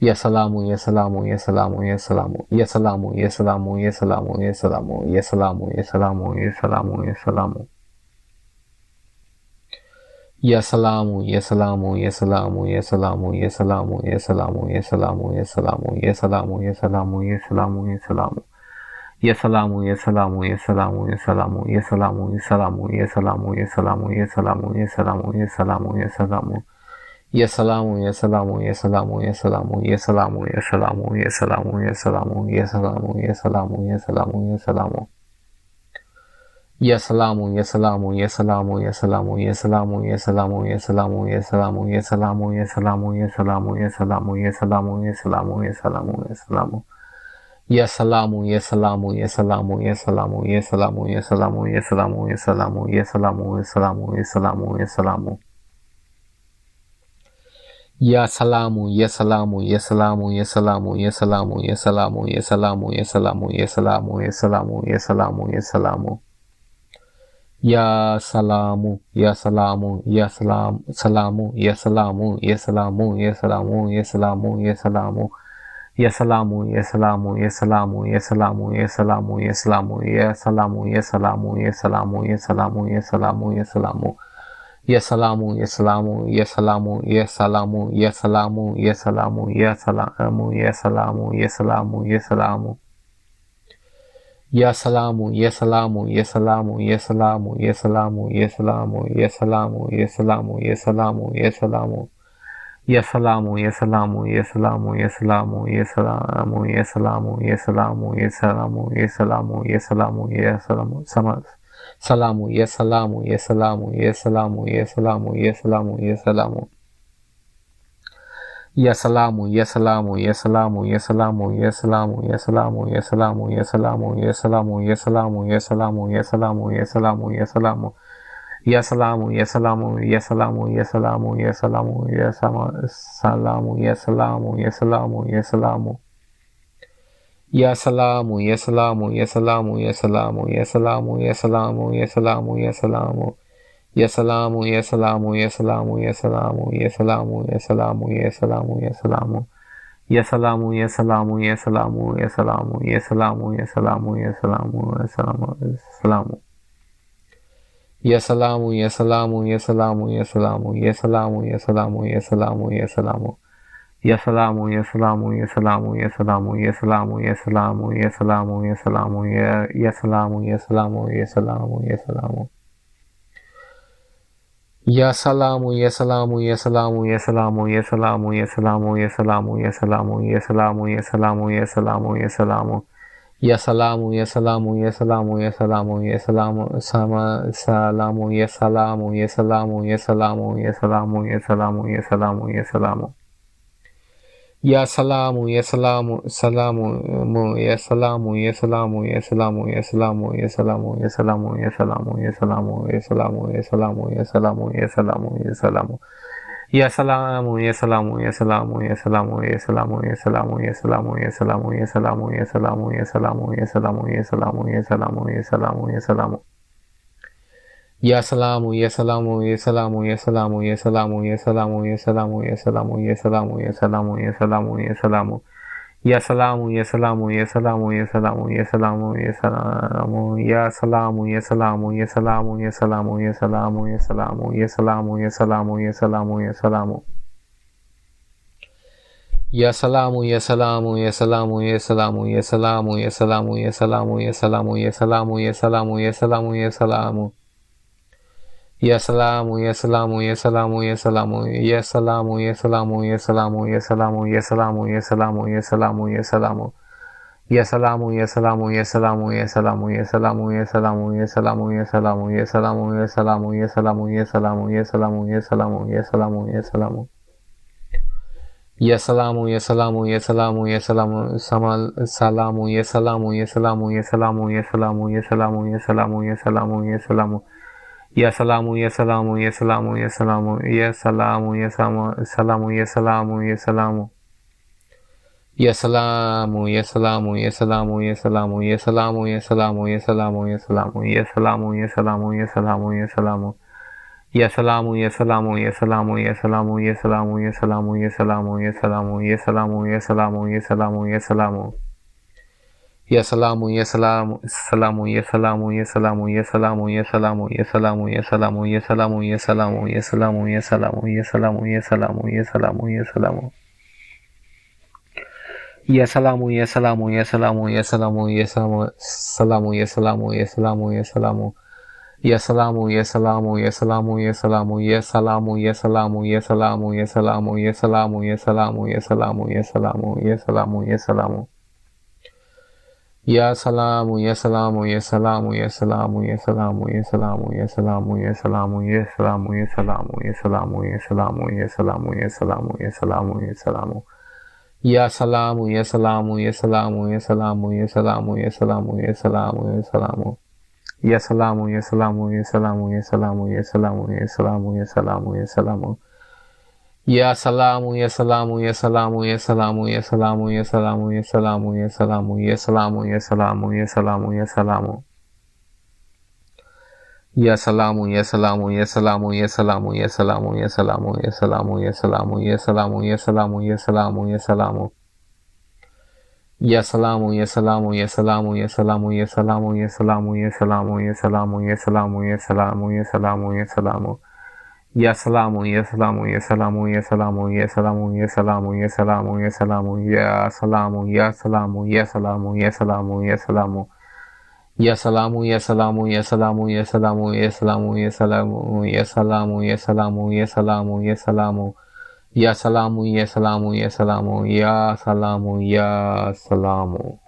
Ya salamu, ya salamu, ya salamu, ya salamu, ya salamu, ya salamu, ya salamu, ya salamu, ya salamu, ya salamu, ya salamu, ya salamu. Ya salamu, ya salamu, ya salamu, ya salamu, ya salamu, ya salamu, ya salamu, ya salamu, ya salamu, ya salamu, ya salamu, ya salamu. Ya salamu, ya salamu, ya salamu, ya salamu, ya salamu, ya salamu, ya salamu, ya salamu, ya salamu, ya salamu, ya salamu, ya salamu. Ya salamu, ya salamu, ya salamu, ya salamu, ya salamu, ya salamu, ya salamu, ya salamu, ya salamu, ya salamu, ya salamu, ya salamu, ya salamu, ya salamu, ya salamu, ya salamu. Ya salamu, ya salamu, ya salamu, ya salamu, ya salamu, ya salamu, ya salamu, ya salamu, ya salamu, ya salamu, ya salamu, ya salamu. Ya salamu, ya salamu, ya salamu, ya salamu, ya salamu, ya salamu, ya salamu, ya salamu, ya salamu, ya salamu, ya salamu, ya salamu. Ya salamu, ya salamu, ya salamu, salamu, ya salamu, ya salamu, ya salamu, ya salamu, ya salamu. Ya salamu, ya salamu, ya salamu, ya salamu, ya salamu, ya salamu, ya salamu, ya salamu, ya salamu, ya salamu, ya salamu, ya salamu. Ya salamu, ya salamu, ya salamu, ya salamu, ya salamu, ya salamu, ya salamu, ya salamu, ya salamu, ya salamu. Ya salamu, ya salamu, ya salamu, ya salamu, ya salamu, ya salamu, ya salamu, ya salamu, ya salamu, ya salamu. Ya salamu, ya salamu, ya salamu, ya salamu, ya salamu, ya salamu, ya salamu, ya salamu, ya salamu, ya salamu, ya salamu, salamu, ya salamu, ya salamu, ya salamu, ya salamu, ya salamu, ya salamu. Ya salamu, ya salamu, ya salamu, ya salamu, ya salamu, ya salamu, ya salamu, ya salamu, ya salamu, ya salamu, ya salamu, ya salamu, ya salamu, ya salamu. Ya salamu, ya salamu, ya salamu, ya salamu, ya salamu, ya salamu, ya salamu, ya salamu, ya salamu. Ya salamu, ya salamu, ya salamu, ya salamu, ya salamu, ya salamu, ya salamu, ya salamu. Ya salamu, ya salamu, ya salamu, ya salamu, ya salamu, ya salamu, ya salamu, ya salamu. Ya salamu, ya salamu, ya salamu, ya salamu, ya salamu, ya salamu, ya salamu, ya salamu, ya salamu. Ya salamu, ya salamu, ya salamu, ya salamu, ya salamu, ya salamu, ya salamu, ya salamu. Ya salamu, ya salamu, ya salamu, ya salamu, ya salamu, ya salamu, ya salamu, ya salamu, ya salamu, ya salamu, ya salamu, ya salamu. Ya salamu, ya salamu, ya salamu, ya salamu, ya salamu, ya salamu, ya salamu, ya salamu, ya salamu, ya salamu, ya salamu, ya salamu. Ya salamu, ya salamu, ya salamu, ya salamu, ya salamu, salamu, ya salamu, ya salamu, ya salamu, ya salamu, ya salamu, ya salamu, ya salamu. Ya salamu, ya salamu, salamu, ya salamu, ya salamu, ya salamu, ya salamu, ya salamu, ya salamu, ya salamu, ya salamu, ya salamu, ya salamu, ya salamu, ya salamu, ya salamu. Ya salamu, ya salamu, ya salamu, ya salamu, ya salamu, ya salamu, ya salamu, ya salamu, ya salamu, ya salamu, ya salamu, ya salamu, ya salamu, ya salamu, ya salamu, ya salamu. Ya salamu, ya salamu, ya salamu, ya salamu, ya salamu, ya salamu, ya salamu, ya salamu, ya salamu, ya salamu, ya salamu, ya salamu. Ya salamu, ya salamu, ya salamu, ya salamu, ya salamu, ya salamu, ya salamu, ya salamu, ya salamu, ya salamu, ya salamu, ya salamu, ya salamu, ya salamu, ya salamu, ya salamu. Ya salamu, ya salamu, ya salamu, ya salamu, ya salamu, ya salamu, ya salamu, ya salamu, ya salamu, ya salamu, ya salamu, ya salamu. Ya salamu, ya salamu, ya salamu, ya salamu, ya salamu, ya salamu, ya salamu, ya salamu, ya salamu, ya salamu, ya salamu, ya salamu. Ya salamu, ya salamu, ya salamu, ya salamu, ya salamu, ya salamu, ya salamu, ya salamu, ya salamu, ya salamu, ya salamu, ya salamu, ya salamu, ya salamu, ya salamu, ya salamu. Ya salamu, ya salamu, ya salamu, ya salamu, salamu, ya salamu, ya salamu, ya salamu, ya salamu, ya salamu, ya salamu, ya salamu, ya salamu. Ya salamu, ya salamu, ya salamu, ya salamu, ya salamu, ya salamu, ya salamu, ya salamu. Ya salamu, ya salamu, ya salamu, ya salamu, ya salamu, ya salamu, ya salamu, ya salamu, ya salamu, ya salamu, ya salamu, ya salamu. Ya salamu, ya salamu, ya salamu, ya salamu, ya salamu, ya salamu, ya salamu, ya salamu, ya salamu, ya salamu, ya salamu, ya salamu. Ya salamu, ya salamu, salamu, ya salamu, ya salamu, ya salamu, ya salamu, ya salamu, ya salamu, ya salamu, ya salamu, ya salamu, ya salamu, ya salamu, ya salamu, ya salamu, ya salamu. Ya salamu, ya salamu, ya salamu, ya salamu, ya salamu, salamu, ya salamu, ya salamu, ya salamu. Ya salamu, ya salamu, ya salamu, ya salamu, ya salamu, ya salamu, ya salamu, ya salamu, ya salamu, ya salamu, ya salamu, ya salamu, ya salamu, ya salamu. Ya salamu, ya salamu, ya salamu, ya salamu, ya salamu, ya salamu, ya salamu, ya salamu, ya salamu, ya salamu, ya salamu, ya salamu, ya salamu, ya salamu, ya salamu, ya salamu. Ya salamu, ya salamu, ya salamu, ya salamu, ya salamu, ya salamu, ya salamu, ya salamu. Ya salamu, ya salamu, ya salamu, ya salamu, ya salamu, ya salamu, ya salamu, ya salamu. Ya salamu, ya salamu, ya salamu, ya salamu, ya salamu, ya salamu, ya salamu, ya salamu, ya salamu, ya salamu, ya salamu, ya salamu. Ya salamu, ya salamu, ya salamu, ya salamu, ya salamu, ya salamu, ya salamu, ya salamu, ya salamu, ya salamu, ya salamu, ya salamu. Ya salamu, ya salamu, ya salamu, ya salamu, ya salamu, ya salamu, ya salamu, ya salamu, ya salamu, ya salamu, ya salamu, ya salamu. Ya salamu, ya salamu, ya salamu, ya salamu, ya salamu, ya salamu, ya salamu, ya salamu, ya salamu, ya salamu, ya salamu, ya salamu, ya salamu. Ya salamu, ya salamu, ya salamu, ya salamu, ya salamu, ya salamu, ya salamu, ya salamu, ya salamu, ya salamu. Ya salamu, ya salamu, ya salamu, ya salamu, ya salamu.